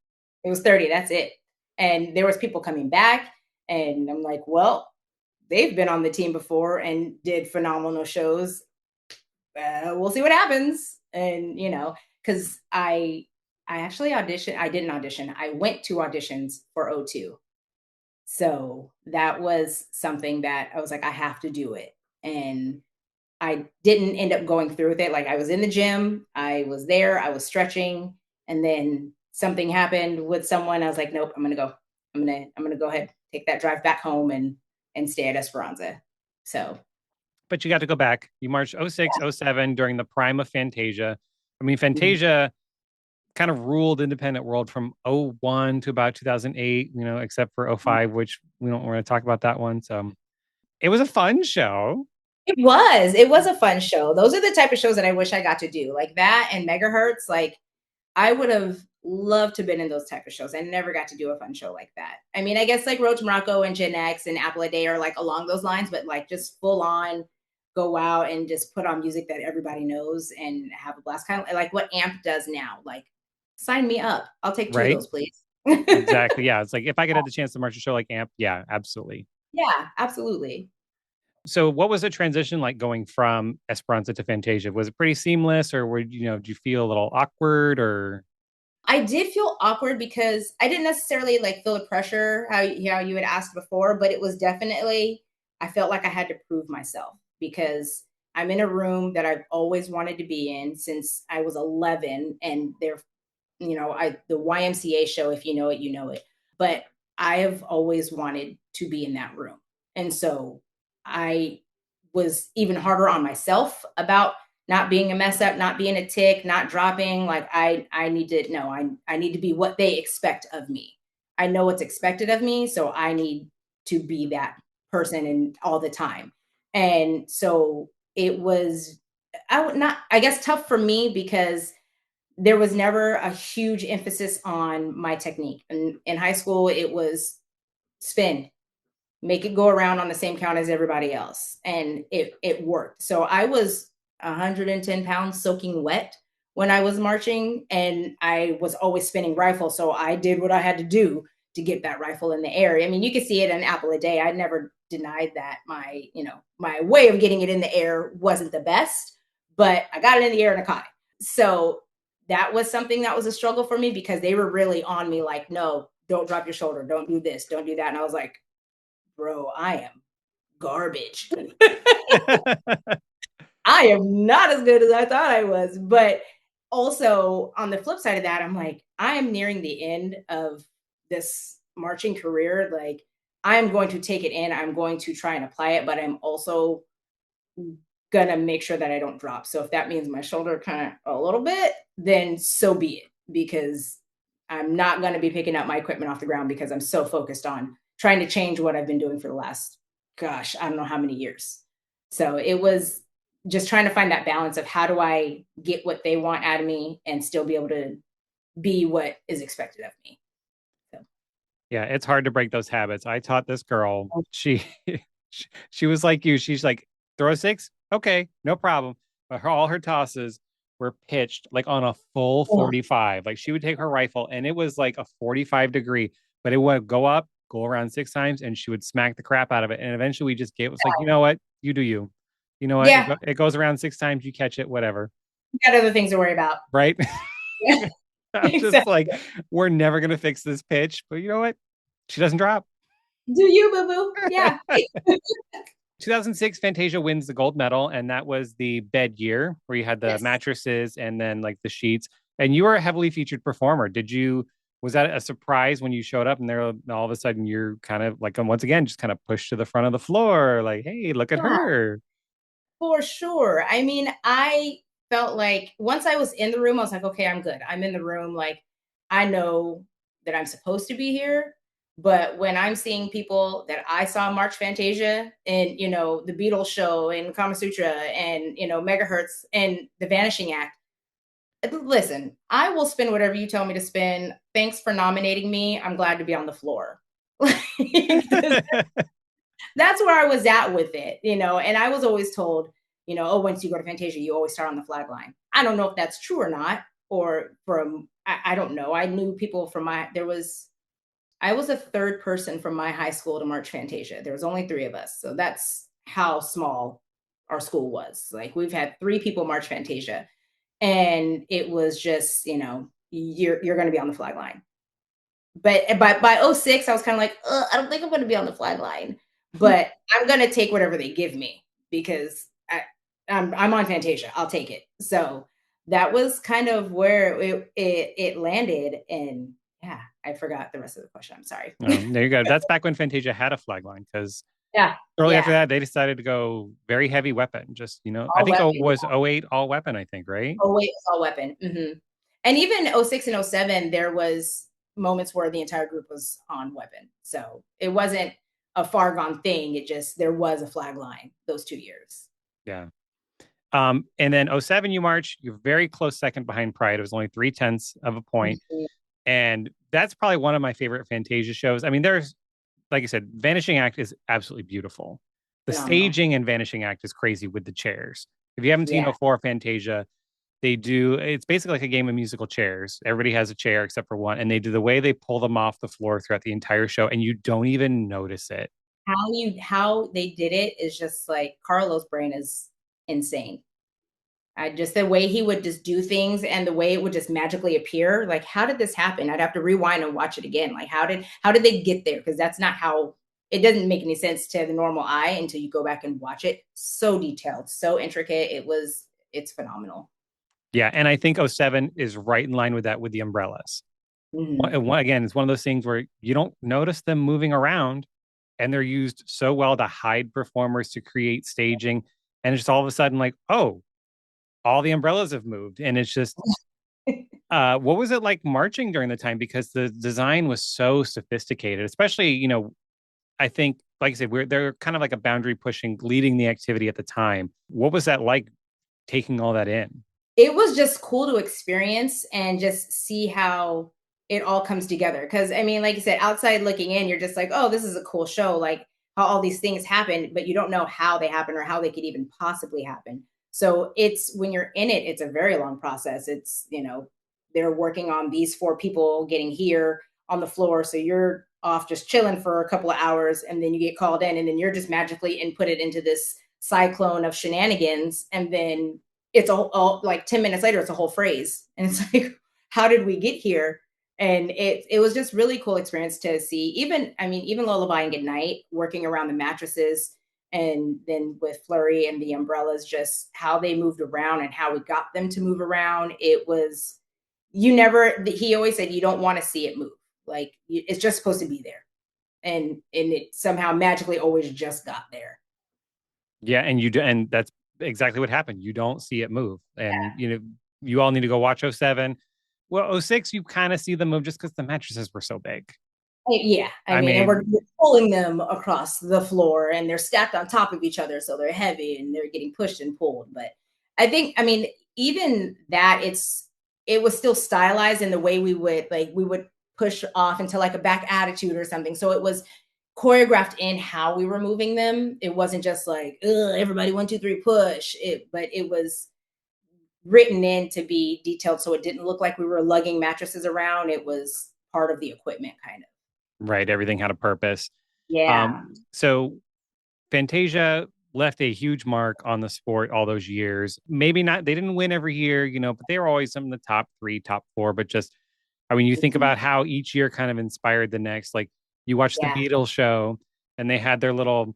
It was 30. That's it. And there was people coming back, and I'm like, well, they've been on the team before and did phenomenal shows. We'll see what happens. And because I actually auditioned. I didn't audition. I went to auditions for '02. So that was something that I was like, I have to do it. And I didn't end up going through with it. Like I was in the gym, I was there, I was stretching, and then something happened with someone. I was like, nope, I'm gonna go. I'm gonna go ahead, take that drive back home and stay at Esperanza. So But you got to go back. You marched '06, '07 during the prime of Fantasia. I mean, mhm. Fantasia, kind of ruled independent world from '01 to about 2008, except for '05, which we don't want to talk about that one. So it was a fun show. It was a fun show. Those are the type of shows that I wish I got to do, like that and Megahertz. Like I would have loved to have been in those type of shows. I never got to do a fun show like that. I mean, I guess like Road to Morocco and Gen X and Apple a Day are like along those lines, but like just full on go out and just put on music that everybody knows and have a blast. Kind of like what AMP does now. Like, sign me up. I'll take two of Right? those, please. Exactly. Yeah. It's like if I could have the chance to march a show like AMP, yeah, absolutely. Yeah, absolutely. So what was the transition like going from Esperanza to Fantasia? Was it pretty seamless or did you feel a little awkward or? I did feel awkward because I didn't necessarily like feel the pressure how you had asked before, but it was definitely I felt like I had to prove myself because I'm in a room that I've always wanted to be in since I was 11, and I the YMCA show, if you know it, you know it. But I have always wanted to be in that room. And so I was even harder on myself about not being a mess up, not being a tick, not dropping. Like I need to know I need to be what they expect of me. I know what's expected of me, so I need to be that person and all the time. And so it was I would not I guess tough for me because there was never a huge emphasis on my technique. And in high school, it was spin, make it go around on the same count as everybody else. And it worked. So I was 110 pounds soaking wet when I was marching, and I was always spinning rifle. So I did what I had to do to get that rifle in the air. I mean, you can see it an apple a day. I never denied that my way of getting it in the air wasn't the best, but I got it in the air and I caught it. So that was something that was a struggle for me because they were really on me like, no, don't drop your shoulder, don't do this, don't do that. And I was like, bro, I am garbage. I am not as good as I thought I was. But also on the flip side of that, I'm like, I am nearing the end of this marching career. Like, I'm going to take it in, I'm going to try and apply it, but I'm also gonna make sure that I don't drop. So if that means my shoulder kind of a little bit, then so be it, because I'm not going to be picking up my equipment off the ground because I'm so focused on trying to change what I've been doing for the last, gosh, I don't know how many years. So it was just trying to find that balance of how do I get what they want out of me and still be able to be what is expected of me. So. Yeah, it's hard to break those habits. I taught this girl. She was like you. She's like, throw a six, okay, no problem. But all her tosses were pitched like on a full 45. Like she would take her rifle and it was like a 45-degree, but it would go up, go around 6 times, and she would smack the crap out of it. And eventually we just gave. It was like, you know what, you do you. You know what? Yeah, It goes around 6 times. You catch it, whatever. you got other things to worry about. Right? Yeah, I'm just exactly. like, we're never gonna fix this pitch, but you know what? She doesn't drop. Do you, boo boo? Yeah. 2006, Fantasia wins the gold medal, and that was the bed year where you had the Yes. mattresses and then like the sheets. And you were a heavily featured performer. Was that a surprise when you showed up and there all of a sudden you're kind of like, once again, just kind of pushed to the front of the floor, like, hey, look at Yeah. her. For sure. I mean, I felt like once I was in the room, I was like, okay, I'm good. I'm in the room. Like, I know that I'm supposed to be here. But when I'm seeing people that I saw March Fantasia and, the Beatles show and Kama Sutra and, Megahertz and The Vanishing Act, listen, I will spin whatever you tell me to spin. Thanks for nominating me. I'm glad to be on the floor. That's where I was at with it, and I was always told, oh, once you go to Fantasia, you always start on the flag line. I don't know if that's true or not, or I don't know. I knew people from I was a third person from my high school to March Fantasia. There was only 3 of us. So that's how small our school was. Like we've had 3 people March Fantasia. And it was just, you're going to be on the flag line. But by '06, I was kind of like, I don't think I'm going to be on the flag line, but I'm going to take whatever they give me because I'm on Fantasia. I'll take it. So that was kind of where it landed. And yeah, I forgot the rest of the question. I'm sorry. There you go. That's back when Fantasia had a flag line because Yeah. shortly Yeah. after that, they decided to go very heavy weapon. Just, I All think weapon. it was '08 all weapon, I think, right? Oh, wait, it's all weapon. And even '06 and '07, there was moments where the entire group was on weapon. So it wasn't a far gone thing. It just, there was a flag line those 2 years. Yeah. And then '07, you march. You're very close second behind Pride. It was only 0.3 of a point. Mhm. And that's probably one of my favorite Fantasia shows. I mean, there's, like I said, Vanishing Act is absolutely beautiful. The Phenomenal. staging in Vanishing Act is crazy with the chairs. If you haven't seen Yeah. '04 Fantasia, it's basically like a game of musical chairs. Everybody has a chair except for one, and they do the way they pull them off the floor throughout the entire show, and you don't even notice it. How they did it is just like Carlo's brain is insane. I just the way he would just do things and the way it would just magically appear. Like, how did this happen? I'd have to rewind and watch it again. Like, how did they get there? Because that's not how it doesn't make any sense to the normal eye until you go back and watch it. So detailed, so intricate. It's phenomenal. Yeah, and I think '07 is right in line with that with the umbrellas. Hmm. Again, it's one of those things where you don't notice them moving around, and they're used so well to hide performers to create staging, and it's just all of a sudden like, oh, all the umbrellas have moved, and it's just what was it like marching during the time? Because the design was so sophisticated, especially, I think, like I said, they're kind of like a boundary pushing, leading the activity at the time. What was that like taking all that in? It was just cool to experience and just see how it all comes together. Because I mean, like you said, outside looking in, you're just like, oh, this is a cool show. Like how all these things happen, but you don't know how they happen or how they could even possibly happen. So it's when you're in it, it's a very long process. They're working on these four people getting here on the floor. So you're off just chilling for a couple of hours and then you get called in and then you're just magically inputted into this cyclone of shenanigans. And then it's all like 10 minutes later, it's a whole phrase. And it's like, how did we get here? And it was just really cool experience to see. Even Lullaby and Goodnight working around the mattresses and then with Flurry and the umbrellas, just how they moved around and how we got them to move around. It was, he always said, you don't want to see it move. Like it's just supposed to be there. And it somehow magically always just got there. Yeah, and you do, and that's exactly what happened. You don't see it move, and you all need to go watch '07. Well, '06, you kind of see them move just because the mattresses were so big. Yeah, I I mean, and we're mean, pulling them across the floor, and they're stacked on top of each other, so they're heavy and they're getting pushed and pulled. But I mean, even that, it was still stylized in the way we would push off into like a back attitude or something. So it was choreographed in how we were moving them. It wasn't just like, ugh, everybody 1, 2, 3, push. But it was written in to be detailed, so it didn't look like we were lugging mattresses around. It was part of the equipment, kind of. right, everything had a purpose. Yeah. So Fantasia left a huge mark on the sport all those years. Maybe not, they didn't win every year, but they were always some of the top three, top four. But just, I mean, you think Mhm. about how each year kind of inspired the next. Like you watch the Yeah. Beatles show, and they had their little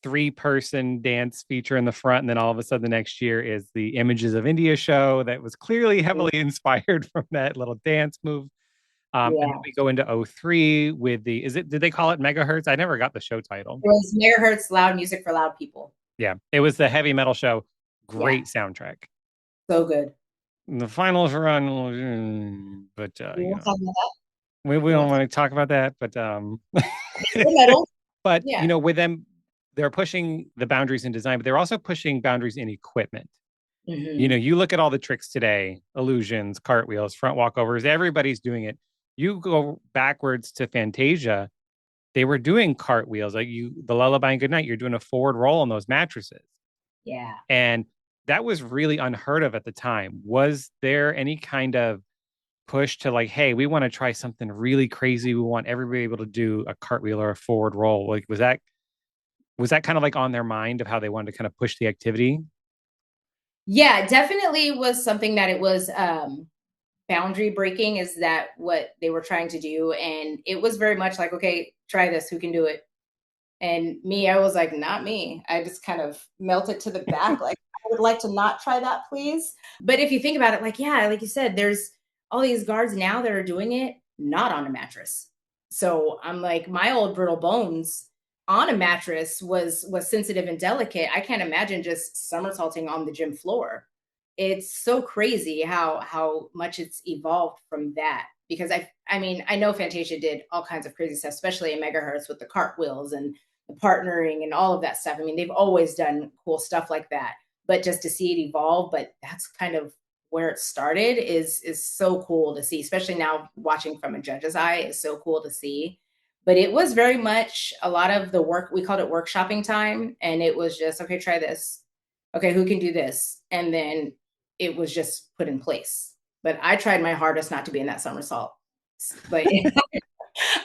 three-person dance feature in the front, and then all of a sudden the next year is the Images of India show that was clearly heavily inspired from that little dance move. And then Yeah. we go into '03 with did they call it Megahertz? I never got the show title. It was megahertz loud music for loud people. Yeah, it was the heavy metal show. Yeah. Great soundtrack. So good. And the finals were on, but We won't talk about that. we We don't won't talk want to talk about that. But the medals. but Yeah. with them, they're pushing the boundaries in design, but they're also pushing boundaries in equipment. Hmm. You look at all the tricks today, illusions, cartwheels, front walkovers, everybody's doing it. You go backwards to Fantasia, they were doing cartwheels, like the Lullaby and Goodnight, you're doing a forward roll on those mattresses. Yeah. And that was really unheard of at the time. Was there any kind of push to like, hey, we want to try something really crazy. We want everybody able to do a cartwheel or a forward roll. Like, was that kind of like on their mind of how they wanted to kind of push the activity? Yeah, definitely was something that it was boundary breaking. Is that what they were trying to do? And it was very much like, okay, try this, who can do it? And me, I was like, not me. I just kind of melted to the back. Like, I would like to not try that, please. But if you think about it, like, yeah, like you said, there's all these guards now that are doing it not on a mattress. So I'm like, my old brittle bones on a mattress was sensitive and delicate. I can't imagine just somersaulting on the gym floor. it's so crazy how much it's evolved from that. Because I mean, I know Fantasia did all kinds of crazy stuff, especially in Megahertz with the cartwheels and the partnering and all of that stuff. I mean, they've always done cool stuff like that. But just to see it evolve, but that's kind of where it started is so cool to see, especially now watching from a judge's eye is so cool to see. But it was very much a lot of the work, we called it workshopping time. And it was just, okay, try this. Okay, who can do this? And then it was just put in place. But I tried my hardest not to be in that somersault. But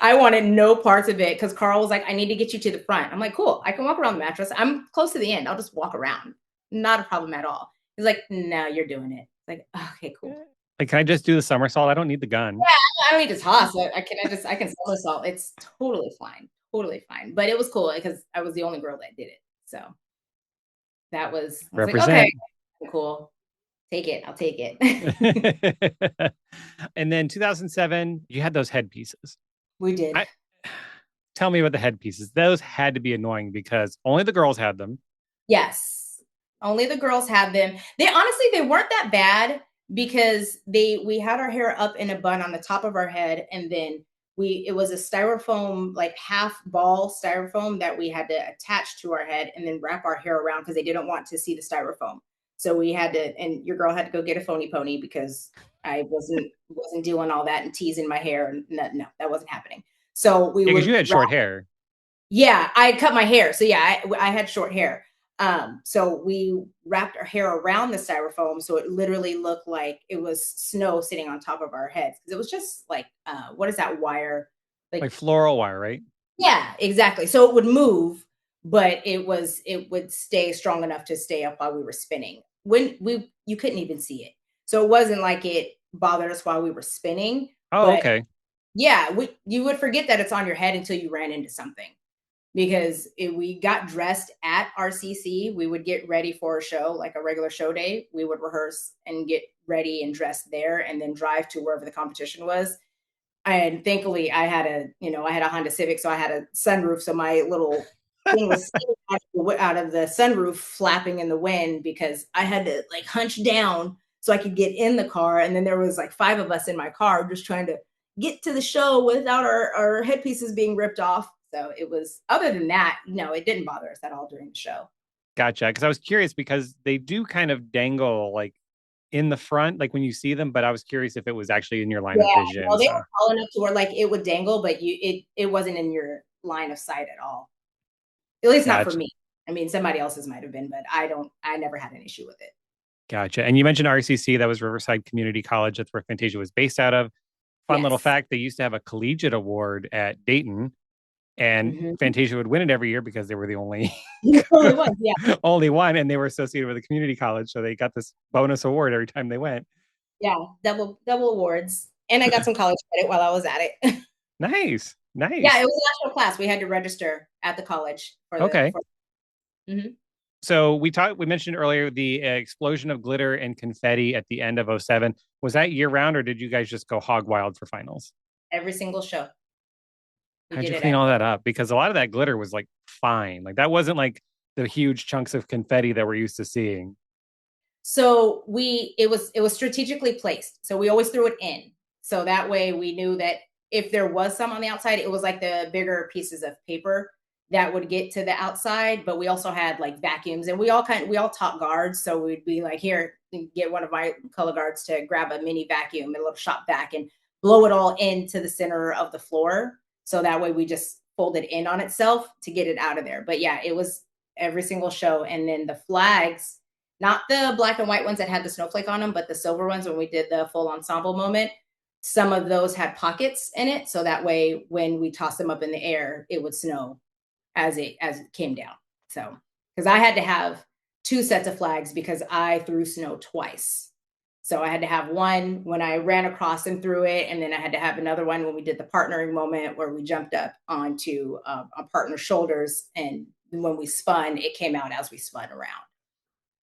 I wanted no parts of it because Carl was like, I need to get you to the front. I'm like, cool, I can walk around the mattress. I'm close to the end. I'll just walk around. Not a problem at all. He's like, no, you're doing it. Like, okay, cool. Like, can I just do the somersault? I don't need the gun. Yeah, I don't need to toss. I can somersault. It's totally fine. Totally fine. But it was cool because I was the only girl that did it. So I was like, Represent. okay, cool. Take it. I'll take it. And then 2007, you had those headpieces. We did. Tell me about the headpieces. Those had to be annoying because only the girls had them. Yes. Only the girls had them. They honestly, they weren't that bad because we had our hair up in a bun on the top of our head, and then it was a styrofoam, like half ball styrofoam that we had to attach to our head and then wrap our hair around because they didn't want to see the styrofoam. So we had to, and your girl had to go get a phony pony because I wasn't doing all that and teasing my hair. No, that wasn't happening. So we because you had short hair. Yeah, I had cut my hair. So yeah, I had short hair. So we wrapped our hair around the styrofoam so it literally looked like it was snow sitting on top of our heads. Because it was just like what is that wire? Like floral wire, right? Yeah, exactly. So it would move, but it would stay strong enough to stay up while we were spinning. When you couldn't even see it. So it wasn't like it bothered us while we were spinning. Oh, but okay. Yeah, you would forget that it's on your head until you ran into something. Because if we got dressed at RCC, we would get ready for a show, like a regular show day. We would rehearse and get ready and dressed there and then drive to wherever the competition was. And thankfully I had a Honda Civic, so I had a sunroof. So my little thing was out of the sunroof flapping in the wind because I had to like hunch down so I could get in the car. And then there was like 5 of us in my car just trying to get to the show without our headpieces being ripped off. So it was, other than that, it didn't bother us at all during the show. Gotcha. Because I was curious because they do kind of dangle like in the front, like when you see them, but I was curious if it was actually in your line of vision. Well, they were tall enough to where like it would dangle, but it wasn't in your line of sight at all. At least not for me. I mean, somebody else's might have been, but I never had an issue with it. Gotcha. And you mentioned RCC, that was Riverside Community College. That's where Fantasia was based out of. Fun little fact, they used to have a collegiate award at Dayton. And Fantasia would win it every year because they were the only only one, and they were associated with a community college, so they got this bonus award every time they went. Yeah, double awards, and I got some college credit while I was at it. Nice. Yeah, it was a national class. We had to register at the college for the. So we mentioned earlier the explosion of glitter and confetti at the end of 2007. Was that year round, or did you guys just go hog wild for finals? Every single show. How'd you clean all that up? Because a lot of that glitter was like fine. Like that wasn't like the huge chunks of confetti that we're used to seeing. So it was strategically placed. So we always threw it in. So that way we knew that if there was some on the outside, it was like the bigger pieces of paper that would get to the outside. But we also had like vacuums, and we all taught guards. So we'd be like, here, get one of my color guards to grab a mini vacuum, a little shop vac, and blow it all into the center of the floor. So that way we just fold it in on itself to get it out of there. But yeah, it was every single show. And then the flags, not the black and white ones that had the snowflake on them, but the silver ones when we did the full ensemble moment, some of those had pockets in it. So that way when we tossed them up in the air, it would snow as it came down. So, because I had to have 2 sets of flags because I threw snow twice. So I had to have one when I ran across and threw it, and then I had to have another one when we did the partnering moment where we jumped up onto a partner's shoulders, and when we spun, it came out as we spun around.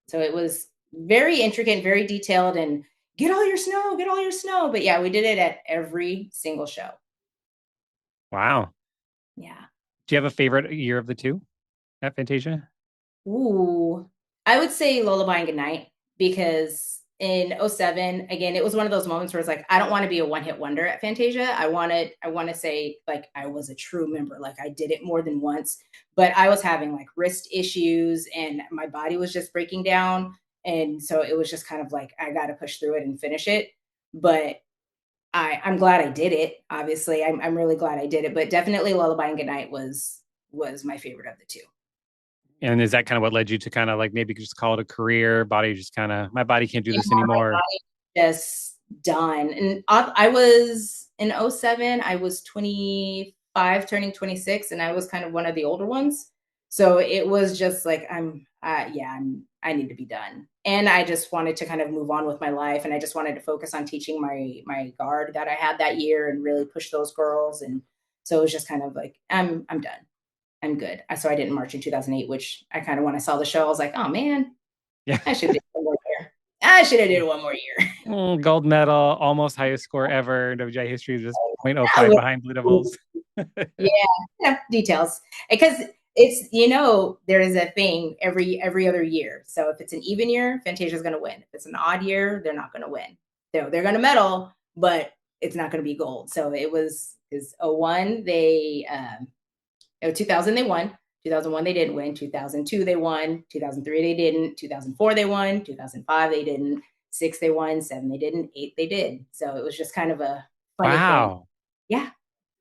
So it was very intricate, very detailed, and get all your snow. But yeah, we did it at every single show. Wow. Yeah. Do you have a favorite year of the two at Fantasia? Ooh, I would say Lullaby and Goodnight because in '07. Again, it was one of those moments where it's like, I don't want to be a one hit wonder at Fantasia. I want to say like I was a true member, like I did it more than once, but I was having like wrist issues and my body was just breaking down. And so it was just kind of like, I got to push through it and finish it. But I'm glad I did it. Obviously, I'm really glad I did it, but definitely Lullaby and Goodnight was my favorite of the two. And is that kind of what led you to kind of like maybe just call it a career? Body just kind of, my body can't do this My anymore. body just done. And I was in '07, I was 25, turning 26, and I was kind of one of the older ones. So it was just like, I need to be done. And I just wanted to kind of move on with my life. And I just wanted to focus on teaching my guard that I had that year and really push those girls. And so it was just kind of like, I'm done. I'm good. So I didn't march in 2008, which I kind of, when I saw the show, I was like, oh man, Yeah. I should do one more year. I should have did one more year. Gold medal, almost highest score ever in WGI history, just 0.05 behind Blue Devils. Yeah, details. Because it's, there is a thing every other year. So if it's an even year, Fantasia's going to win. If it's an odd year, they're not going to win. They're going to medal, but it's not going to be gold. So it was is '01 they 2000 they won. 2001 they didn't win. 2002 they won. 2003 they didn't. 2004 they won. 2005 they didn't. 6 they won. 7 they didn't. 8 they did. So it was just kind of a funny thing. Wow. Yeah.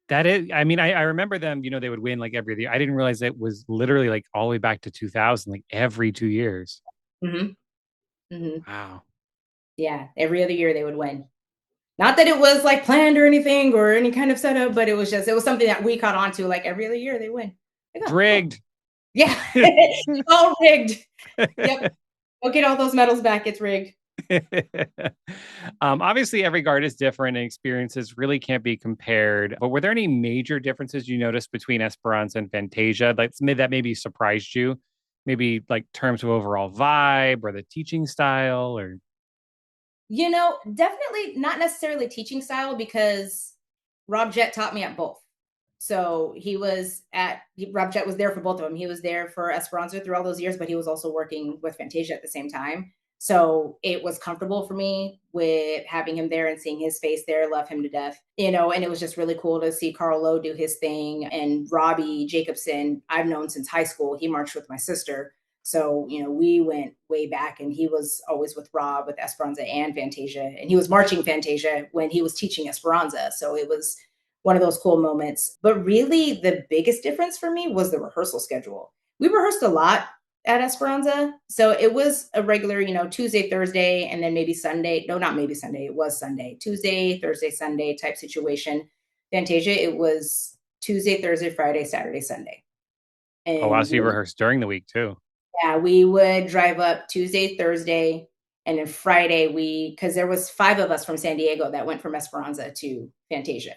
That is, I mean, I remember them, they would win like every year. I didn't realize it was literally like all the way back to 2000, like every 2 years. Mm-hmm. Mm-hmm. Wow. Yeah. Every other year they would win. Not that it was like planned or anything or any kind of setup, but it was something that we caught on to. Like every other year they win. Like, It's rigged. Yeah. All rigged. Yep. Go get all those medals back. It's rigged. Obviously, every guard is different and experiences really can't be compared. But were there any major differences you noticed between Esperanza and Fantasia that maybe surprised you? Maybe like terms of overall vibe or the teaching style or Definitely not necessarily teaching style because Rob Jett taught me at both. So Rob Jett was there for both of them. He was there for Esperanza through all those years, but he was also working with Fantasia at the same time. So it was comfortable for me with having him there and seeing his face there. Love him to death, and it was just really cool to see Carl Lowe do his thing. And Robbie Jacobson, I've known since high school. He marched with my sister. So, we went way back and he was always with Rob, with Esperanza and Fantasia. And he was marching Fantasia when he was teaching Esperanza. So it was one of those cool moments. But really, the biggest difference for me was the rehearsal schedule. We rehearsed a lot at Esperanza. So it was a regular, Tuesday, Thursday, and then maybe Sunday. No, not maybe Sunday. It was Sunday. Tuesday, Thursday, Sunday type situation. Fantasia, it was Tuesday, Thursday, Friday, Saturday, Sunday. oh wow, so you rehearsed during the week too. Yeah, we would drive up Tuesday, Thursday, and then Friday because there was 5 of us from San Diego that went from Esperanza to Fantasia.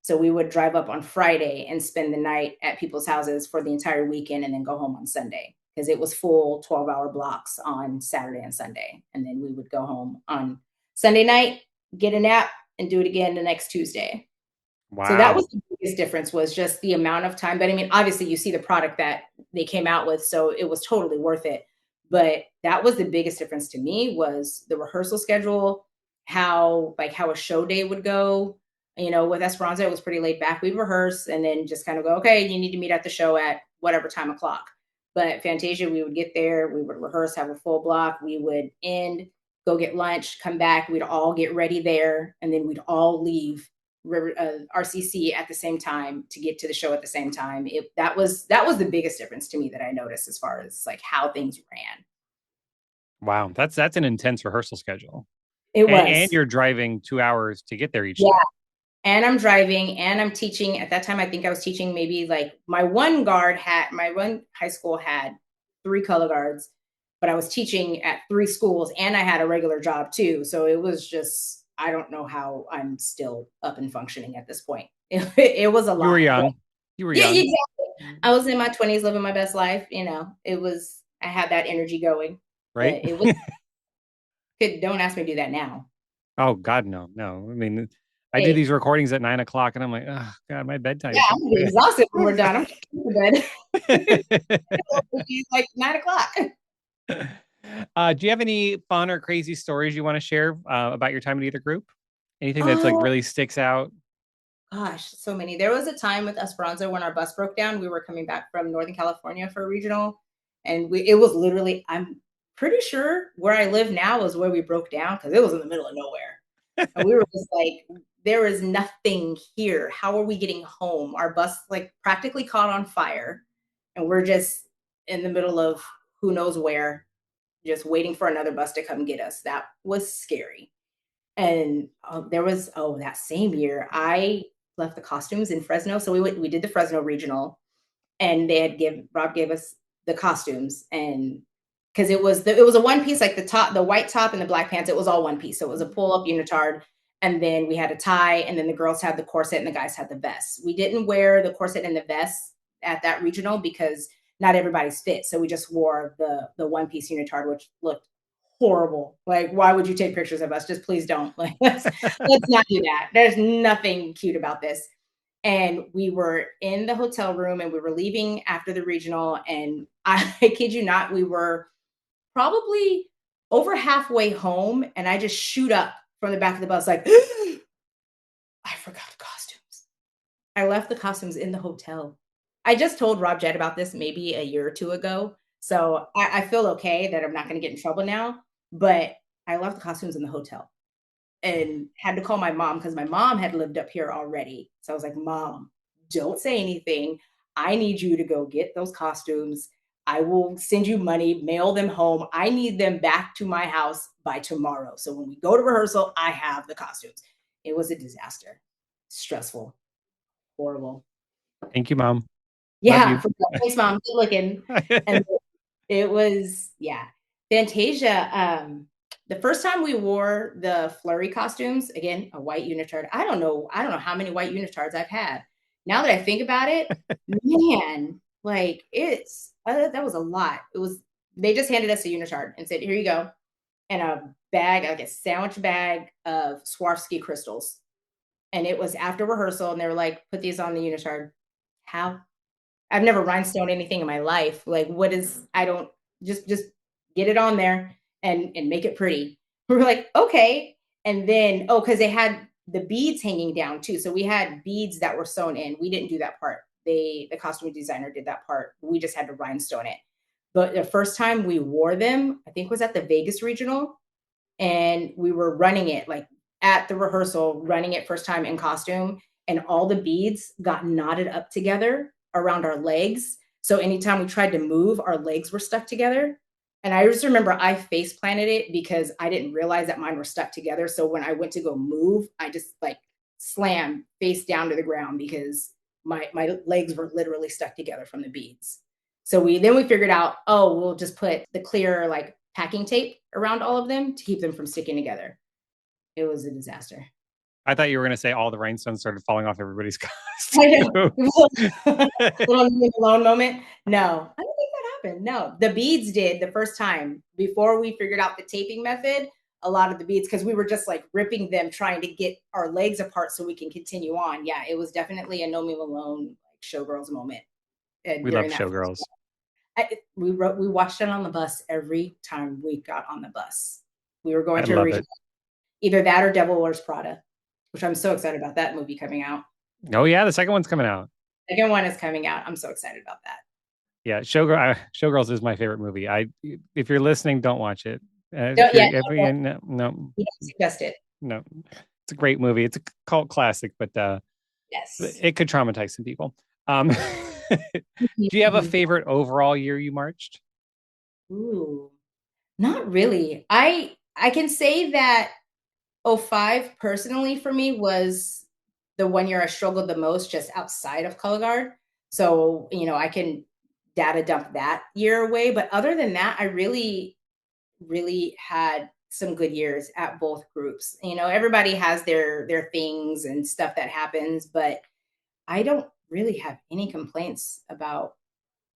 So we would drive up on Friday and spend the night at people's houses for the entire weekend and then go home on Sunday because it was full 12-hour blocks on Saturday and Sunday. And then we would go home on Sunday night, get a nap, and do it again the next Tuesday. Wow. So that was the biggest difference, was just the amount of time. But I mean, obviously you see the product that they came out with, so it was totally worth it. But that was the biggest difference to me, was the rehearsal schedule, how a show day would go. With Esperanza, it was pretty laid back. We'd rehearse and then just kind of go, okay, you need to meet at the show at whatever time o'clock. But Fantasia, we would get there, we would rehearse, have a full block, we would end, go get lunch, come back, we'd all get ready there, and then we'd all leave RCC at the same time to get to the show at the same time. That was the biggest difference to me that I noticed as far as like how things ran. Wow, that's an intense rehearsal schedule. It was, and you're driving 2 hours to get there each day. And I'm driving and I'm teaching. At that time, I think I was teaching maybe like my one high school had 3 color guards, but I was teaching at 3 schools and I had a regular job too. So it was just, I don't know how I'm still up and functioning at this point. It was a lot. You were young. Yeah, exactly. I was in my 20s living my best life. I had that energy going. Right. It was, don't ask me to do that now. Oh God, no. I mean, I do these recordings at 9 o'clock and I'm like, oh God, my bedtime. Yeah, I'm exhausted when we're done. I'm going to bed. It's like 9 o'clock. Do you have any fun or crazy stories you want to share about your time in either group? Anything that's like Oh really sticks out? gosh, so many. There was a time with Esperanza when our bus broke down. We were coming back from Northern California for a regional, and it was literally, I'm pretty sure where I live now is where we broke down because it was in the middle of nowhere. And we were just like, there is nothing here. How are we getting home? Our bus like practically caught on fire, and we're just in the middle of who knows where, just waiting for another bus to come get us. That was scary. And there was, oh, that same year, I left the costumes in Fresno. So we did the Fresno regional, and Rob gave us the costumes, and because it was a one piece, like the white top and the black pants, it was all one piece. So it was a pull up unitard, and then we had a tie, and then the girls had the corset and the guys had the vest. We didn't wear the corset and the vest at that regional because not everybody's fit. So we just wore the one piece unitard, which looked horrible. Like, why would you take pictures of us? Just please don't. Like, let's not do that. There's nothing cute about this. And we were in the hotel room and we were leaving after the regional. And I kid you not, we were probably over halfway home. And I just shoot up from the back of the bus, like, I forgot the costumes. I left the costumes in the hotel. I just told Rob Jett about this maybe a year or two ago. So I feel okay that I'm not going to get in trouble now. But I left the costumes in the hotel and had to call my mom because my mom had lived up here already. So I was like, Mom, don't say anything. I need you to go get those costumes. I will send you money, mail them home. I need them back to my house by tomorrow. So when we go to rehearsal, I have the costumes. It was a disaster. Stressful. Horrible. Thank you, Mom. Love Yeah. you. Thanks, Mom. Good looking. And it was, yeah. Fantasia. The first time we wore the flurry costumes, again, a white unitard. I don't know how many white unitards I've had. Now that I think about it, man, like that was a lot. It was, they just handed us a unitard and said, here you go. And a bag, like a sandwich bag of Swarovski crystals. And it was after rehearsal, and they were like, put these on the unitard. How? I've never rhinestoned anything in my life. Like, what is, I don't, just get it on there and make it pretty. We were like, okay. And then, oh, because they had the beads hanging down too. So we had beads that were sewn in. We didn't do that part. The costume designer did that part. We just had to rhinestone it. But the first time we wore them, I think was at the Vegas regional, and we were running it like at the rehearsal, running it first time in costume, and all the beads got knotted up together around our legs. So anytime we tried to move, our legs were stuck together. And I just remember I face planted it because I didn't realize that mine were stuck together. So when I went to go move, I just like slammed face down to the ground because my legs were literally stuck together from the beads. So we figured out, oh, we'll just put the clear like packing tape around all of them to keep them from sticking together. It was a disaster. I thought you were going to say all the rhinestones started falling off everybody's I know. costume. Little alone moment. No, I don't think that happened. No, the beads did the first time before we figured out the taping method. A lot of the beads, because we were just like ripping them, trying to get our legs apart so we can continue on. Yeah, it was definitely a No Me Alone like showgirls moment. We love During that, showgirls. we watched it on the bus every time we got on the bus. We were going I to a love regional, it. either that or Devil Wears Prada, which I'm so excited about that movie coming out. Oh yeah, the second one's coming out. Second one is coming out. I'm so excited about that. Yeah, Showgirls is my favorite movie. If you're listening, don't watch it. Don't, yeah, No, you don't suggest it. no, it's a great movie. It's a cult classic, but Yes. it could traumatize some people. Do you have a favorite overall year you marched? Ooh, not really. I can say that '05 personally for me was the one year I struggled the most just outside of color guard. So, I can data dump that year away. But other than that, I really, really had some good years at both groups. Everybody has their things and stuff that happens, but I don't really have any complaints about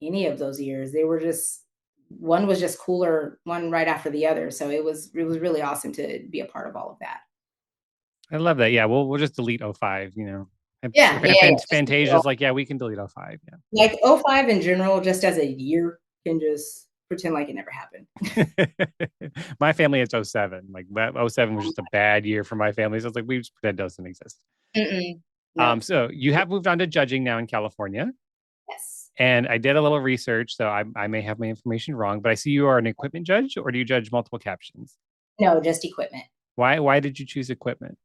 any of those years. They were just, one was just cooler, one right after the other. So it was really awesome to be a part of all of that. I love that. Yeah, we'll just delete '05. Yeah, yeah, yeah. Fantasia's like, yeah, we can delete '05. Yeah. Like '05 in general, just as a year, can just pretend like it never happened. My family, it's '07. Like that '07 was just a bad year for my family. So it's like, we just pretend it doesn't exist. Mm-mm. No. So you have moved on to judging now in California. Yes. And I did a little research, so I may have my information wrong, but I see you are an equipment judge, or do you judge multiple captions? No, just equipment. Why did you choose equipment?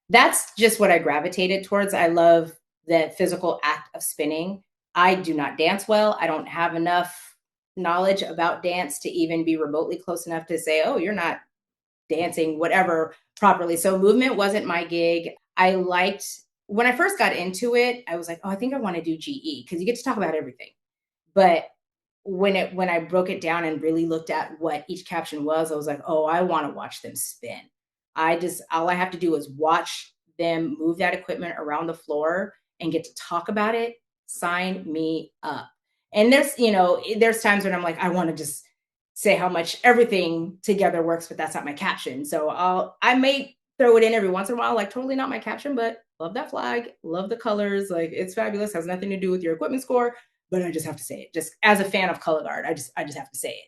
That's just what I gravitated towards. I love the physical act of spinning. I do not dance well. I don't have enough knowledge about dance to even be remotely close enough to say, oh, you're not dancing, whatever, properly. So movement wasn't my gig. I liked when I first got into it, I was like, oh, I think I want to do GE because you get to talk about everything. But when I broke it down and really looked at what each caption was, I was like, oh, I want to watch them spin. All I have to do is watch them move that equipment around the floor and get to talk about it. Sign me up. And there's times when I'm like, I want to just say how much everything together works, but that's not my caption. So I may throw it in every once in a while, like totally not my caption, but love that flag, love the colors, like it's fabulous, has nothing to do with your equipment score, but I just have to say it. Just as a fan of color guard, I just have to say it.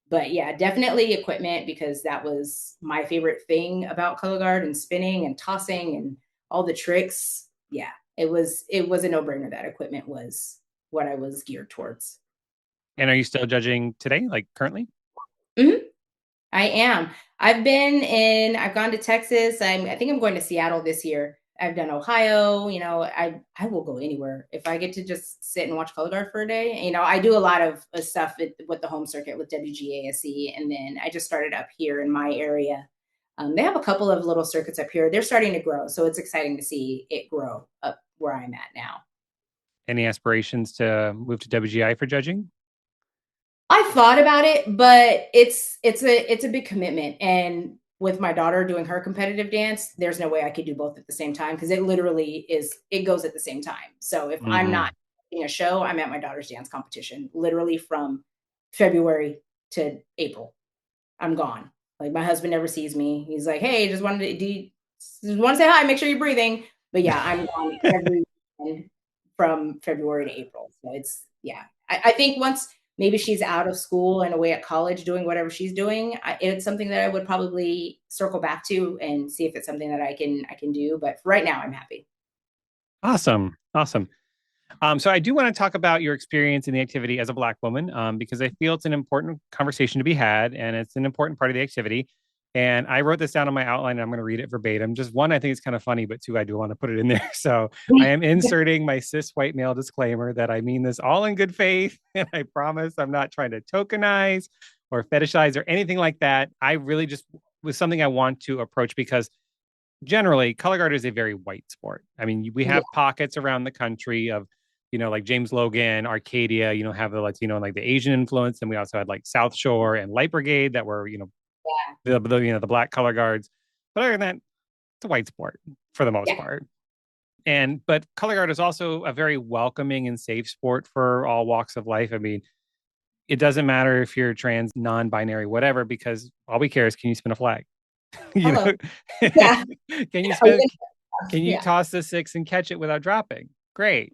But yeah, definitely equipment because that was my favorite thing about color guard and spinning and tossing and all the tricks. Yeah, it was a no-brainer that equipment was what I was geared towards. And are you still judging today, like currently? Mhm. I am. I've gone to Texas. I think I'm going to Seattle this year. I've done Ohio. I will go anywhere if I get to just sit and watch color guard for a day. I do a lot of stuff with the home circuit with WGASC, and then I just started up here in my area. They have a couple of little circuits up here. They're starting to grow, so it's exciting to see it grow up where I'm at now. Any aspirations to move to WGI for judging? I thought about it, but it's a big commitment. And with my daughter doing her competitive dance, there's no way I could do both at the same time because it goes at the same time. So if I'm Mm-hmm. not in a show, I'm at my daughter's dance competition, literally from February to April. I'm gone. Like my husband never sees me. He's like, "Hey, just want to say hi, make sure you're breathing." But yeah, I'm gone every weekend from February to April. So it's yeah. I think once maybe she's out of school and away at college doing whatever she's doing, it's something that I would probably circle back to and see if it's something that I can do. But for right now, I'm happy. Awesome. Awesome. So I do want to talk about your experience in the activity as a Black woman, because I feel it's an important conversation to be had, and it's an important part of the activity. And I wrote this down on my outline, and I'm going to read it verbatim. Just one, I think it's kind of funny, but two, I do want to put it in there. So I am inserting my cis white male disclaimer that I mean this all in good faith, and I promise I'm not trying to tokenize or fetishize or anything like that. I really just was something I want to approach because generally color guard is a very white sport. I mean, we Yeah, have pockets around the country of, like James Logan, Arcadia, have the Latino and like the Asian influence. And we also had like South Shore and Light Brigade that were, the black color guards. But other than that, it's a white sport for the most yeah, part. But color guard is also a very welcoming and safe sport for all walks of life. I mean, it doesn't matter if you're trans, non-binary, whatever, because all we care is, can you spin a flag? you hello. know, Yeah. can you Are you spin? Can you Yeah. toss the six and catch it without dropping? Great.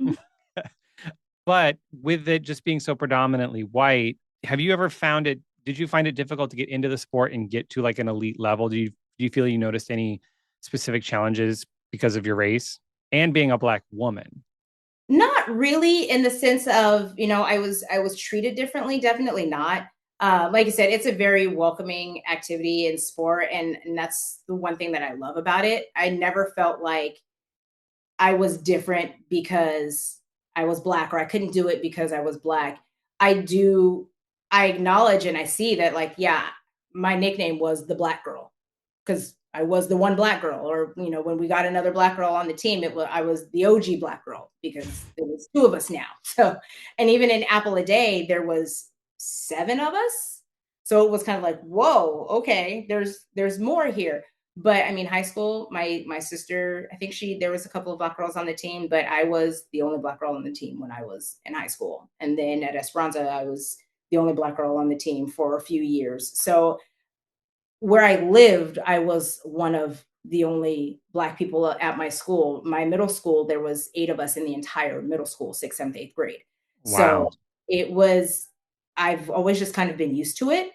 But with it just being so predominantly white, have you ever found it? Did you find it difficult to get into the sport and get to like an elite level? Do you feel you noticed any specific challenges because of your race and being a Black woman? Not really in the sense of, I was treated differently, definitely not. Like I said, it's a very welcoming activity in sport, and that's the one thing that I love about it. I never felt like I was different because I was Black, or I couldn't do it because I was Black. I acknowledge and I see that, like, yeah, my nickname was the Black girl because I was the one Black girl. Or, when we got another Black girl on the team, I was the OG Black girl because there was two of us now. So, and even in Apple a Day, there was seven of us. So it was kind of like, whoa, okay, there's more here. But I mean, high school, my sister, I think there was a couple of Black girls on the team, but I was the only Black girl on the team when I was in high school. And then at Esperanza, I was the only Black girl on the team for a few years. So where I lived, I was one of the only Black people at my school. My middle school, there was eight of us in the entire middle school, sixth, seventh, eighth grade. So Wow. it was I've always just kind of been used to it.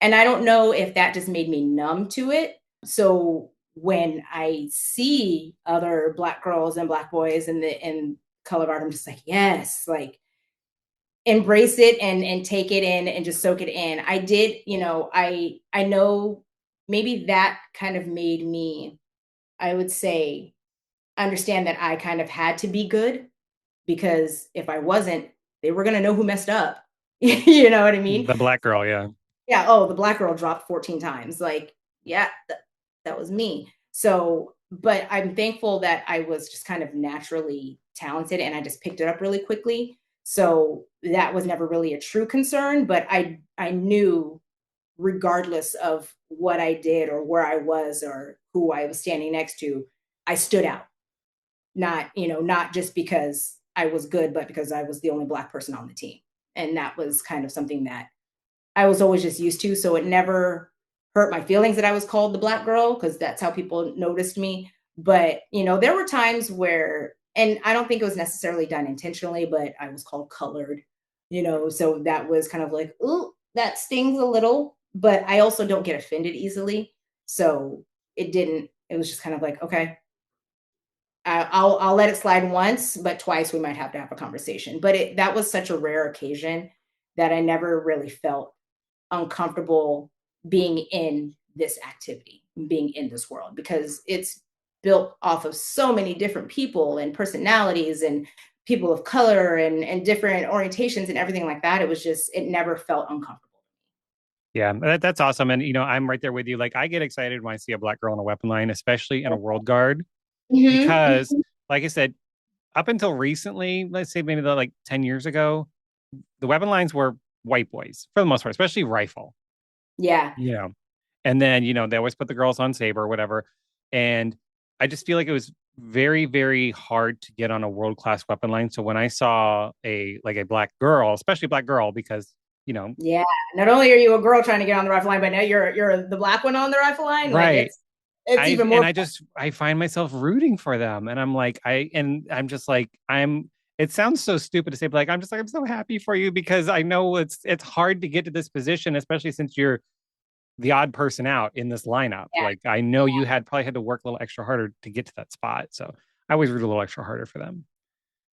And I don't know if that just made me numb to it. So when I see other Black girls and Black boys in color guard, I'm just like, yes, like embrace it and take it in and just soak it in. I did, I know maybe that kind of made me, I would say, understand that I kind of had to be good, because if I wasn't, they were going to know who messed up. You know what I mean? The black girl, yeah. Yeah. Oh, the Black girl dropped 14 times. Like, yeah, that was me. So, but I'm thankful that I was just kind of naturally talented and I just picked it up really quickly. So that was never really a true concern, but I knew, regardless of what I did or where I was or who I was standing next to, I stood out. Not just because I was good, but because I was the only Black person on the team. And that was kind of something that I was always just used to. So it never hurt my feelings that I was called the Black girl, because that's how people noticed me. But, there were times where, and I don't think it was necessarily done intentionally, but I was called colored, so that was kind of like, ooh, that stings a little. But I also don't get offended easily. So it was just kind of like, okay, I'll let it slide once, but twice we might have to have a conversation. But that was such a rare occasion that I never really felt uncomfortable being in this activity, being in this world, because it's built off of so many different people and personalities and people of color and different orientations and everything like that. It never felt uncomfortable. Yeah, that's awesome. And, I'm right there with you. Like, I get excited when I see a black girl in a weapon line, especially in a world guard, because, Mm-hmm. like I said, up until recently, let's say maybe 10 years ago, the weapon lines were white boys for the most part, especially rifle, Yeah. you know. And then, they always put the girls on saber or whatever. And I just feel like it was very, very hard to get on a world class weapon line. So when I saw a black girl, especially a black girl, because, Yeah. Not only are you a girl trying to get on the rifle line, but now you're the Black one on the rifle line. Like right. it's even more. I find myself rooting for them. And I'm just like, it sounds so stupid to say, but like, I'm just like, I'm so happy for you, because I know it's hard to get to this position, especially since you're the odd person out in this lineup. Yeah. Like, I know you probably had to work a little extra harder to get to that spot. So I always root a little extra harder for them.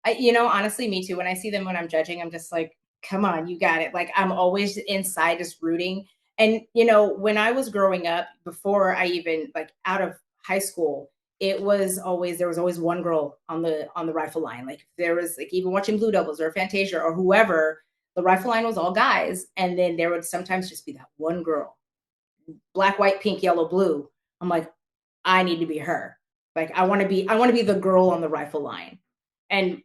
Honestly, me too. When I see them when I'm judging, I'm just like, come on, you got it. Like I'm always inside just rooting. And when I was growing up, before I even like out of high school, there was always one girl on the rifle line. Like there was like even watching Blue Devils or Fantasia or whoever, the rifle line was all guys. And then there would sometimes just be that one girl, black, white, pink, yellow, blue. I'm like, I need to be her. Like I want to be the girl on the rifle line. And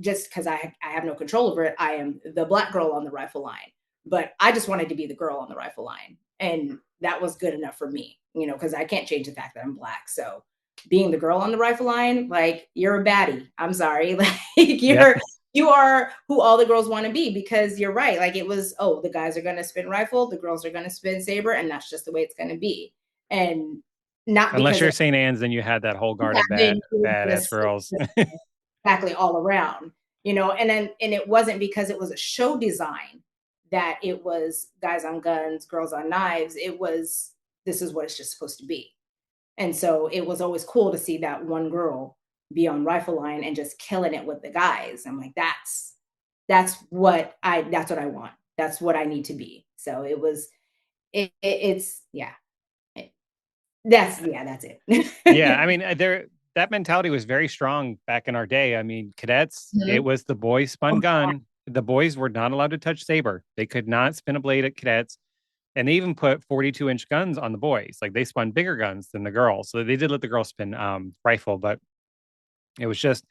just because I have no control over it, I am the Black girl on the rifle line. But I just wanted to be the girl on the rifle line, and that was good enough for me. Because I can't change the fact that I'm Black. So being the girl on the rifle line, like you're a baddie. I'm sorry, like Yep. you are who all the girls want to be, because you're right. Like it was, oh, the guys are going to spin rifle, the girls are going to spin saber, and that's just the way it's going to be. And not Unless because you're St. Anne's, then you had that whole guard of then badass girls. exactly all around, and it wasn't because it was a show design that it was guys on guns, girls on knives. It was, this is what it's just supposed to be. And so it was always cool to see that one girl be on rifle line and just killing it with the guys. I'm like, that's what I want. That's what I need to be. So it was, it's yeah. That's Yeah, I it. mean, that mentality was very strong back in our day. I mean, cadets, it Mhm. was the boys spun gun. The boys were not allowed to touch saber. They could not spin a blade at cadets. And they even put 42-inch guns on the boys. Like they spun bigger guns than the girls. So they did let the girls spin rifle, but it was just,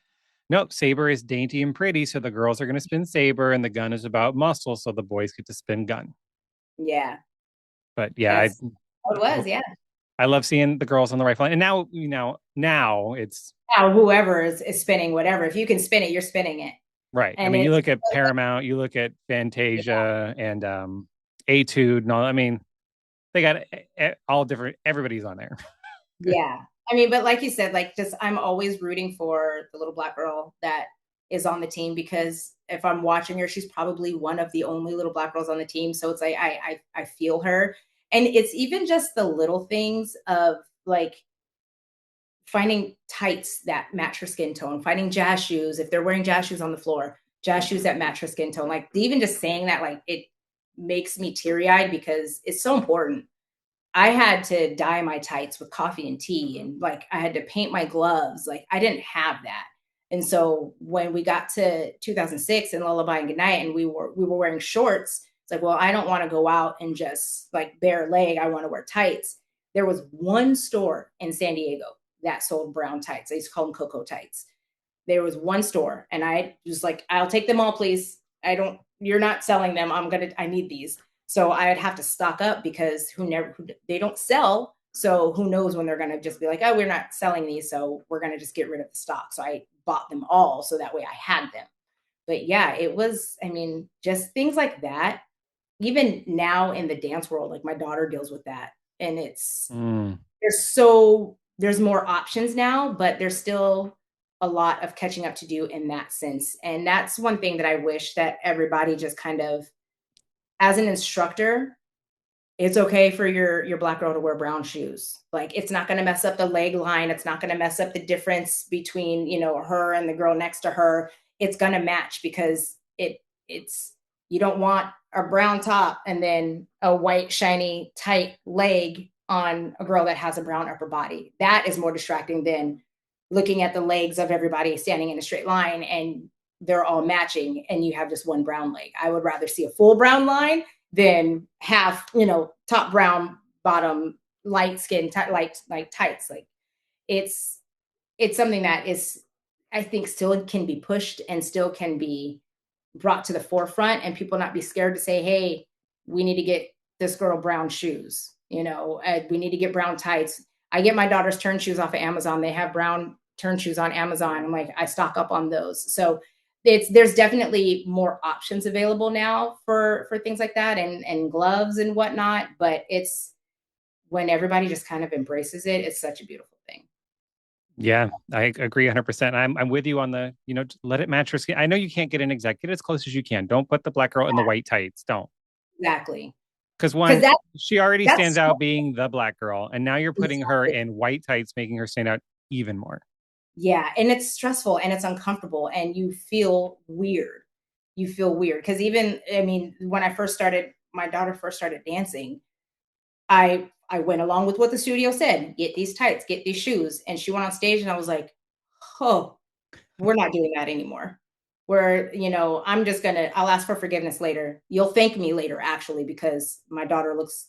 nope, saber is dainty and pretty. So the girls are going to spin saber, and the gun is about muscle. So the boys get to spin gun. Yeah, But yeah, that's what it was. Yeah. I love seeing the girls on the rifle. And now, now it's Now whoever is spinning whatever, if you can spin it, you're spinning it. right. I And mean, you it's look at Paramount, you look at yeah, Fantasia and Etude and all. I mean, they got all different. Everybody's on there. yeah. I mean, but like you said, like just I'm always rooting for the little Black girl that is on the team, because if I'm watching her, she's probably one of the only little black girls on the team. So it's like I feel her. And it's even just the little things of like finding tights that match her skin tone, finding jazz shoes if they're wearing jazz shoes on the floor, jazz shoes that match her skin tone. Like even just saying that, like it makes me teary eyed because it's so important. I had to dye my tights with coffee and tea, and like I had to paint my gloves. Like I didn't have that. And so when we got to 2006 and Lullaby and Goodnight and we were wearing shorts, it's like, well, I don't want to go out and just like bare leg. I want to wear tights. There was one store in San Diego that sold brown tights. They used to call them Cocoa tights. There was one store, and I was like, I'll take them all, please. You're not selling them. I need these. So I'd have to stock up because they don't sell. So who knows when they're going to just be like, oh, we're not selling these. So we're going to just get rid of the stock. So I bought them all so that way I had them. But yeah, it was, I mean, just things like that. Even now in the dance world, like my daughter deals with that. And there's more options now, but there's still a lot of catching up to do in that sense. And that's one thing that I wish that everybody just kind of, as an instructor, it's okay for your black girl to wear brown shoes. Like it's not going to mess up the leg line. It's not going to mess up the difference between, her and the girl next to her. It's going to match because it's you don't want a brown top and then a white shiny tight leg on a girl that has a brown upper body. That is more distracting than looking at the legs of everybody standing in a straight line and they're all matching and you have just one brown leg. I would rather see a full brown line than half, top brown, bottom light skin, like tights. Like it's something that is, I think, still can be pushed and still can be brought to the forefront, and people not be scared to say, hey, we need to get this girl brown shoes. We need to get brown tights. I get my daughter's turn shoes off of Amazon. They have brown turn shoes on Amazon. I'm like, I stock up on those. So there's definitely more options available now for things like that, and gloves and whatnot. But it's when everybody just kind of embraces it, it's such a beautiful thing. Yeah, I agree 100%. I'm with you on the, just let it match your skin. I know you can't get an exact, get as close as you can. Don't put the black girl in the white tights. Don't. Exactly. Because Because one, she already stands that's out being the black girl, and now you're putting her exactly. in white tights, making her stand out even more. Yeah, and it's stressful and it's uncomfortable and you feel weird. You feel weird because even, I mean, when my daughter first started dancing, I went along with what the studio said. Get these tights, get these shoes, and she went on stage and I was like, "Oh, we're not doing that anymore. I'll ask for forgiveness later. You'll thank me later actually because my daughter looks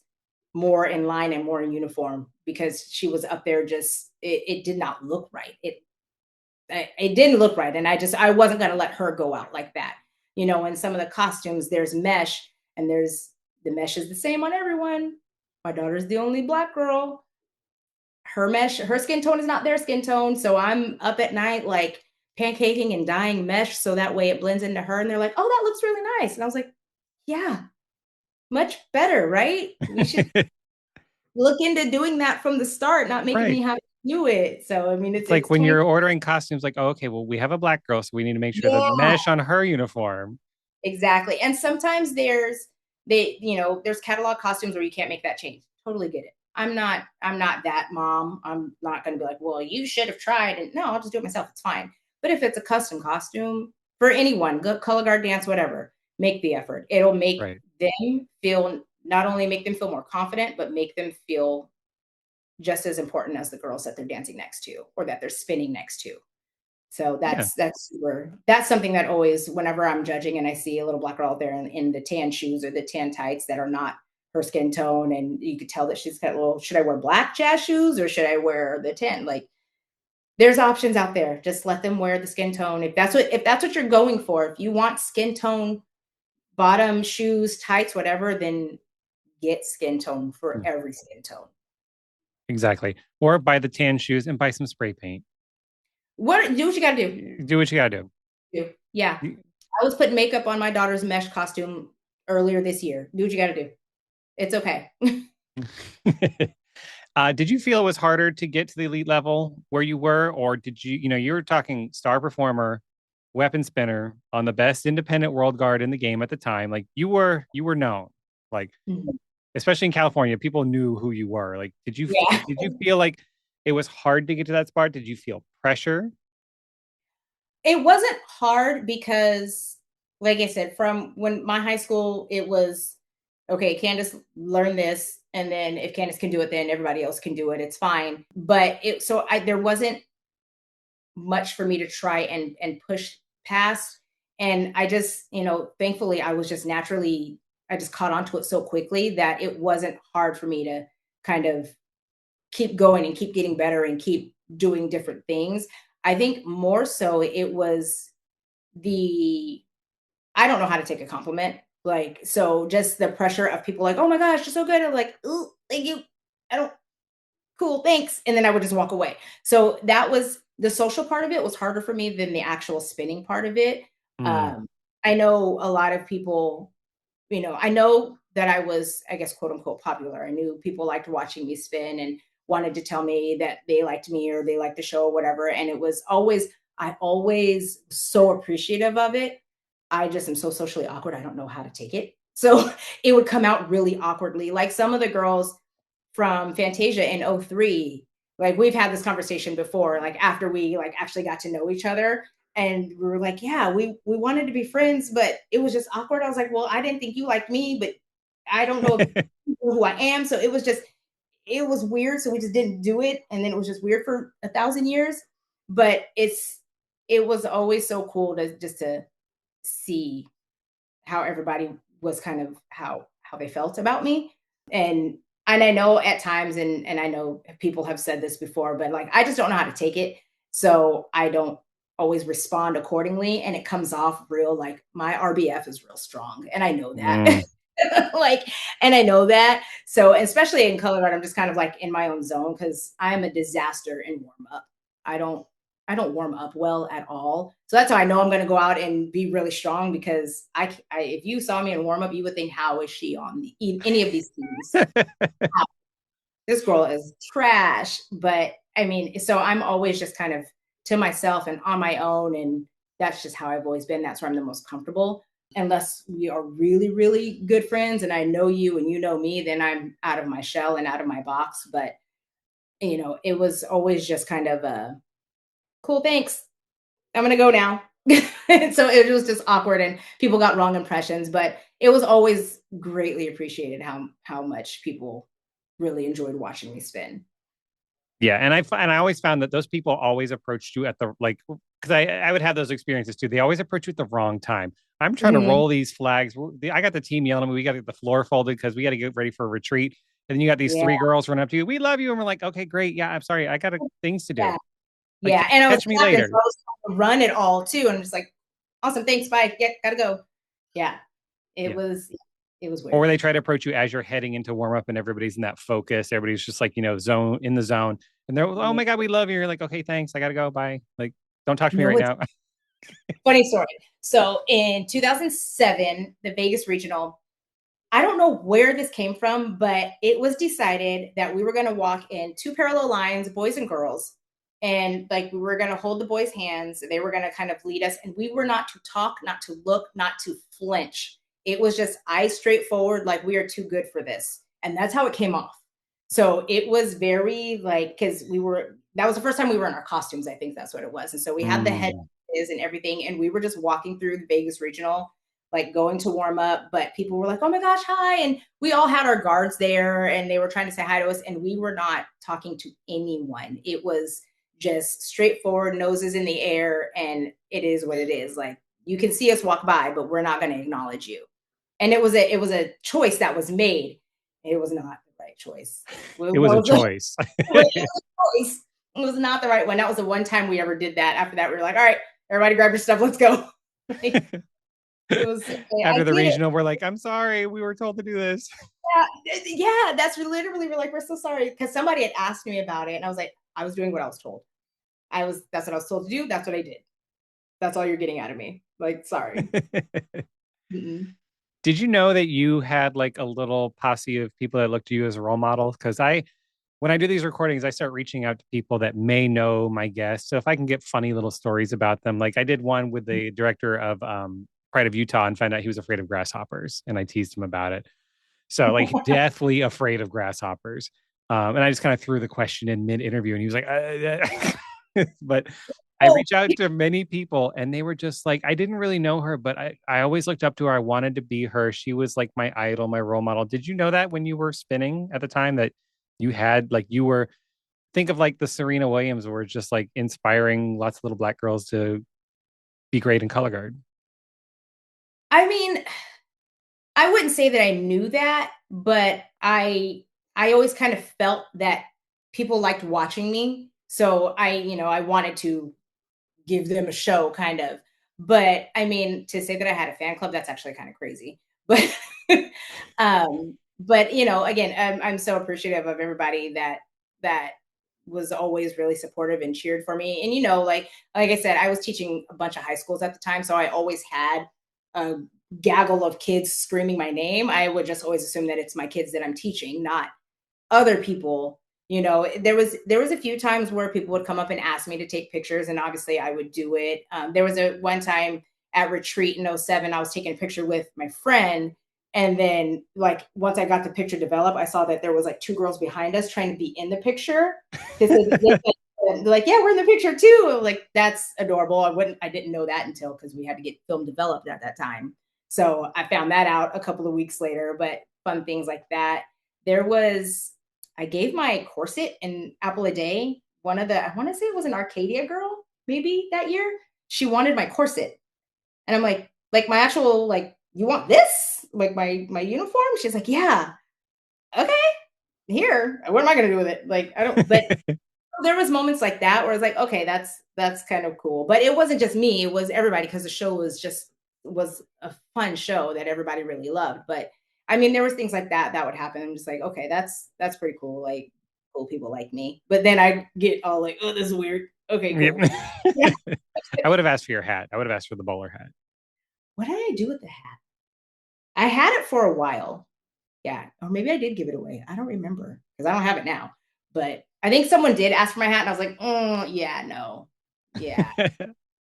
more in line and more in uniform because she was up there just it did not look right. It didn't look right. And I wasn't going to let her go out like that. In some of the costumes, there's mesh and the mesh is the same on everyone. My daughter's the only black girl. Her skin tone is not their skin tone. So I'm up at night, like pancaking and dyeing mesh. So that way it blends into her. And they're like, oh, that looks really nice. And I was like, yeah, much better, right? We should look into doing that from the start, not making me Right. have to do it. So, I mean, It's like it's when 20. you're ordering costumes, like, oh, okay, well, we have a black girl, so we need to make sure the Yeah. mesh on her uniform. Exactly. And sometimes there's catalog costumes where you can't make that change. Totally get it. I'm not that mom. I'm not going to be like, well, you should have tried. And no, I'll just do it myself. It's fine. But if it's a custom costume for anyone, go color guard dance, whatever, make the effort. It'll make Right. them feel, not only make them feel more confident, but make them feel just as important as the girls that they're dancing next to or that they're spinning next to. So Yeah. that's something that always, whenever I'm judging and I see a little black girl out there in the tan shoes or the tan tights that are not her skin tone, and you could tell that she's got, well, should I wear black jazz shoes or should I wear the tan? Like there's options out there. Just let them wear the skin tone. If that's what you're going for, if you want skin tone, bottom shoes, tights, whatever, then get skin tone for Mm, every skin tone. exactly. Or buy the tan shoes and buy some spray paint. Do what you gotta do. Do what you gotta do. Yeah. I was putting makeup on my daughter's mesh costume earlier this year. Do what you got to do. It's okay. Did you feel it was harder to get to the elite level where you were, or did you, you were talking star performer? weapon spinner on the best independent world guard in the game at the time. Like you were known. Like Mhm. especially in California, people knew who you were. Like Yeah. did you feel like it was hard to get to that spot? Did you feel pressure? It wasn't hard because, like I said, from when my high school, it was okay, Candace learn this. And then if Candace can do it, then everybody else can do it. It's fine. But there wasn't much for me to try and push past. And I just, thankfully I was just naturally, I just caught onto it so quickly that it wasn't hard for me to kind of keep going and keep getting better and keep doing different things. I think more so it was the I don't know how to take a compliment. Like, so just the pressure of people like, oh my gosh, you're so good. I'm like, ooh, thank you. I don't cool, thanks. And then I would just walk away. So that was the social part of it was harder for me than the actual spinning part of it. Mm. Um, I know a lot of people, I know that I was, I guess, quote unquote, popular. I knew people liked watching me spin and wanted to tell me that they liked me or they liked the show or whatever. And it was always, I always so appreciative of it. I just am so socially awkward. I don't know how to take it. So it would come out really awkwardly. Like some of the girls from Fantasia in '03, like we've had this conversation before, like after we like actually got to know each other. And we were like, yeah, we wanted to be friends, but it was just awkward. I was like, well, I didn't think you liked me, but I don't know if you know who I am. So it was weird. So we just didn't do it. And then it was just weird for 1,000 years. But it was always so cool to just to see how everybody was kind of how they felt about me. And and I know at times and I know people have said this before, but like I just don't know how to take it. So I don't always respond accordingly and it comes off real like my RBF is real strong and I know that. Mm. Like and I know that. So especially in color guard, I'm just kind of like in my own zone because I'm a disaster in warm up. I don't I don't warm up well at all. So that's how I know I'm going to go out and be really strong because if you saw me in warm up, you would think, how is she on any of these teams? How? This girl is trash. But I mean, so I'm always just kind of to myself and on my own. And that's just how I've always been. That's where I'm the most comfortable. Unless we are really, really good friends and I know you and you know me, then I'm out of my shell and out of my box. But, it was always just kind of a cool, thanks. I'm gonna go now. And so it was just awkward and people got wrong impressions, but it was always greatly appreciated how much people really enjoyed watching me spin. Yeah, and I always found that those people always approached you at the like because I would have those experiences too. They always approach you at the wrong time. I'm trying to Mhm. roll these flags. I got the team yelling at me. We got to get the floor folded because we got to get ready for a retreat. And then you got these Yeah, three girls running up to you. We love you, and we're like, okay, great. Yeah, I'm sorry. I got things to yeah, do. Like, yeah. And I was catch me captain, so later. I was trying to run it all too. And I'm just like, awesome, thanks, bye. Yeah, gotta go. Yeah, it Yeah. was it was Or weird. they try to approach you as you're heading into warm up, and everybody's in that focus. Everybody's just like zone in the zone, and they're oh Yeah. my god, we love you. You're like, okay, thanks. I got to go. Bye. Like, don't talk to me No, right it's now. funny story. So in 2007, the Vegas regional, I don't know where this came from, but it was decided that we were going to walk in two parallel lines, boys and girls. And like we were going to hold the boys' hands. They were going to kind of lead us. And we were not to talk, not to look, not to flinch. It was just eyes straight forward, like we are too good for this. And that's how it came off. So it was very like, because that was the first time we were in our costumes. I think that's what it was. And so we had the Mm. heads and everything. And we were just walking through the Vegas regional like going to warm up, but people were like, oh my gosh, hi. And we all had our guards there and they were trying to say hi to us. And we were not talking to anyone. It was just straightforward, noses in the air. And it is what it is. Like you can see us walk by, but we're not going to acknowledge you. And it was a choice that was made. It was not the right choice. It was a choice. Choice. It was not the right one. That was the one time we ever did that. After that, we were like, all right, everybody grab your stuff. Let's go. Like, it was, I After the did it. regional, we're like, I'm sorry, we were told to do this. Yeah, that's literally we're like, we're so sorry. Because somebody had asked me about it, and I was like, I was doing what I was told. That's what I was told to do. That's what I did. That's all you're getting out of me. Like, sorry. Mm-mm. Did you know that you had like a little posse of people that looked to you as a role model? Because when I do these recordings, I start reaching out to people that may know my guests. So if I can get funny little stories about them, like I did one with the director of Pride of Utah and found out he was afraid of grasshoppers, and I teased him about it. So like deathly afraid of grasshoppers. And I just kind of threw the question in mid-interview, and he was like, but I Oh, reach out to many people, and they were just like, I didn't really know her, but I always looked up to her. I wanted to be her. She was like my idol, my role model. Did you know that when you were spinning at the time that you had like you were think of like the Serena Williams were just like inspiring lots of little black girls to be great in color guard. I mean, I wouldn't say that I knew that, but I always kind of felt that people liked watching me. So I wanted to give them a show kind of. But I mean, to say that I had a fan club, that's actually kind of crazy. But but again, I'm so appreciative of everybody that was always really supportive and cheered for me. And like I said, I was teaching a bunch of high schools at the time, so I always had a gaggle of kids screaming my name. I would just always assume that it's my kids that I'm teaching, not other people. There was a few times where people would come up and ask me to take pictures, and obviously I would do it. There was a one time at retreat in '07, I was taking a picture with my friend, and then like once I got the picture developed, I saw that there was like two girls behind us trying to be in the picture because they're like, yeah, we're in the picture too. Like, that's adorable. I didn't know that until, because we had to get film developed at that time. So I found that out a couple of weeks later. But fun things like that. I gave my corset in Apple a Day. I want to say it was an Arcadia girl, maybe that year. She wanted my corset. And I'm like my actual, like, you want this? Like my uniform? She's like, yeah. Okay, here. What am I gonna do with it? Like, I don't, but there was moments like that where I was like, okay, that's kind of cool. But it wasn't just me, it was everybody, because the show was a fun show that everybody really loved. But I mean, there was things like that would happen. I'm just like, okay, that's pretty cool. Like, cool people like me. But then I get all like, oh, this is weird. Okay, Yep. cool. Yeah. I would have asked for your hat. I would have asked for the bowler hat. What did I do with the hat? I had it for a while. Yeah. Or maybe I did give it away. I don't remember because I don't have it now. But I think someone did ask for my hat, and I was like, yeah, no. Yeah,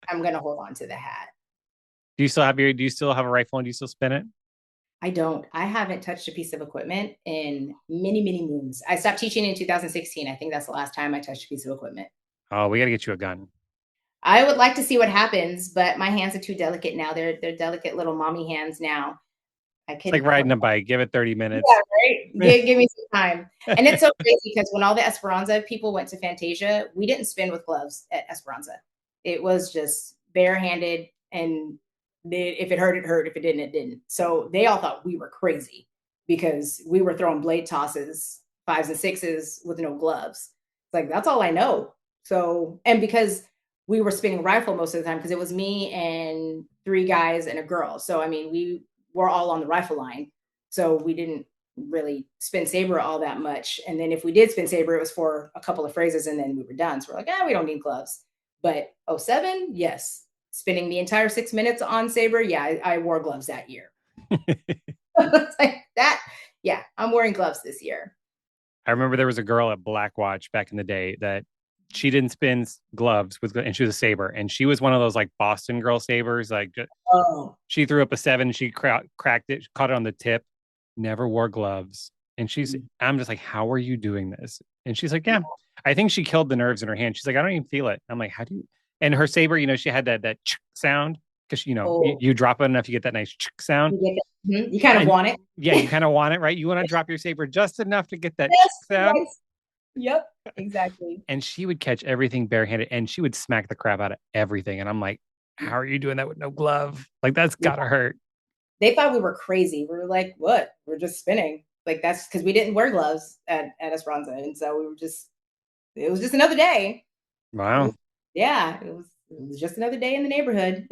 I'm gonna hold on to the hat. Do you still have a rifle and do you still spin it? I don't. I haven't touched a piece of equipment in many, many moons. I stopped teaching in 2016. I think that's the last time I touched a piece of equipment. Oh, we got to get you a gun. I would like to see what happens, but my hands are too delicate now. They're delicate little mommy hands now. I It's like couldn't. riding a bike. Give it 30 Yeah, minutes. right. Give me some time. And it's so crazy because when all the Esperanza people went to Fantasia, we didn't spin with gloves at Esperanza. It was just barehanded, and if it hurt, it hurt. If it didn't, it didn't. So they all thought we were crazy because we were throwing blade tosses, fives and sixes with no gloves. It's like, that's all I know. So, and because we were spinning rifle most of the time, because it was me and three guys and a girl. So, I mean, we were all on the rifle line. So we didn't really spin saber all that much. And then if we did spin saber, it was for a couple of phrases and then we were done. So we're like, we don't need gloves. But '07, yes. Spinning the entire 6 minutes on saber, yeah, I wore gloves that year. It's like that. Yeah, I'm wearing gloves this year. I remember there was a girl at Blackwatch back in the day that she didn't spin gloves with, and she was a saber, and she was one of those like Boston girl sabers. Like, Oh, she threw up a 7, she cracked it, caught it on the tip, never wore gloves. And I'm just like, how are you doing this? And she's like, yeah, I think she killed the nerves in her hand. She's like, I don't even feel it. I'm like, how do you? And her saber, she had that sound because oh, you drop it enough, you get that nice sound. you get that. You kind of And want it. yeah, you kind of want it, right? You want to drop your saber just enough to get that Yes, sound. yes. Yep, exactly. And she would catch everything barehanded, and she would smack the crap out of everything. And I'm like, how are you doing that with no glove? Like, that's Yeah. gotta hurt. They thought we were crazy. We were like, what? We're just spinning. Like, that's because we didn't wear gloves at Esperanza. And so it was just another day. Wow. It was just another day in the neighborhood.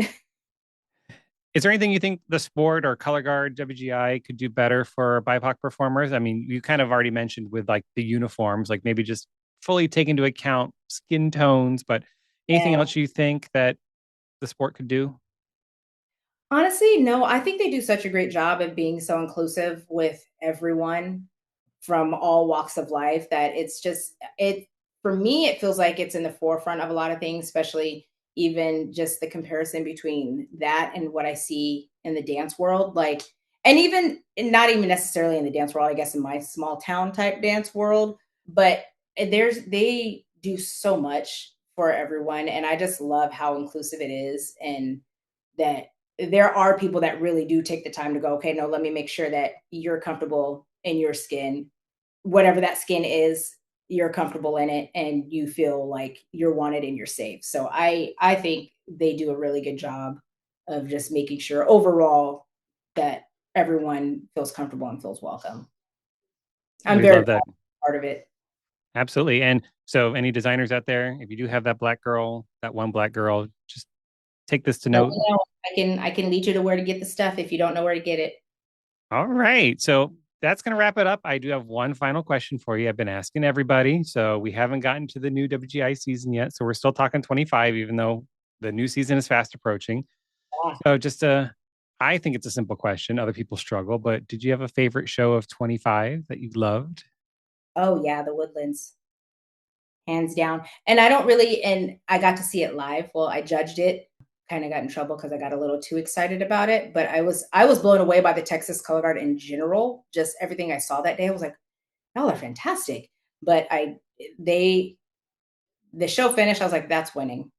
Is there anything you think the sport or color guard WGI could do better for BIPOC performers? I mean, you kind of already mentioned with like the uniforms, like maybe just fully take into account skin tones, but anything Yeah. else you think that the sport could do? Honestly, no, I think they do such a great job of being so inclusive with everyone from all walks of life that it's just it for me it feels like it's in the forefront of a lot of things, especially even just the comparison between that and what I see in the dance world. Like, and even not even necessarily in the dance world, I guess in my small town type dance world, but they do so much for everyone. And I just love how inclusive it is, and that there are people that really do take the time to go, okay, no, let me make sure that you're comfortable in your skin, whatever that skin is, you're comfortable in it and you feel like you're wanted and you're safe. So I think they do a really good job of just making sure overall that everyone feels comfortable and feels welcome. I'm We very love proud that. of part of it. Absolutely. And so, any designers out there, if you do have that black girl, that one black girl, just take this to Let note. me know. I can lead you to where to get the stuff if you don't know where to get it. All right. So, that's going to wrap it up. I do have one final question for you. I've been asking everybody. So, we haven't gotten to the new WGI season yet. So, we're still talking 25, even though the new season is fast approaching. Yeah. So, I think it's a simple question. Other people struggle, but did you have a favorite show of 25 that you loved? Oh yeah, the Woodlands, hands down. And I don't really, and I got to see it live. Well, I judged it, kind of got in trouble because I got a little too excited about it. But I was blown away by the Texas Color Guard in general. Just everything I saw that day, I was like, y'all are fantastic. But they, the show finished. I was like, that's winning,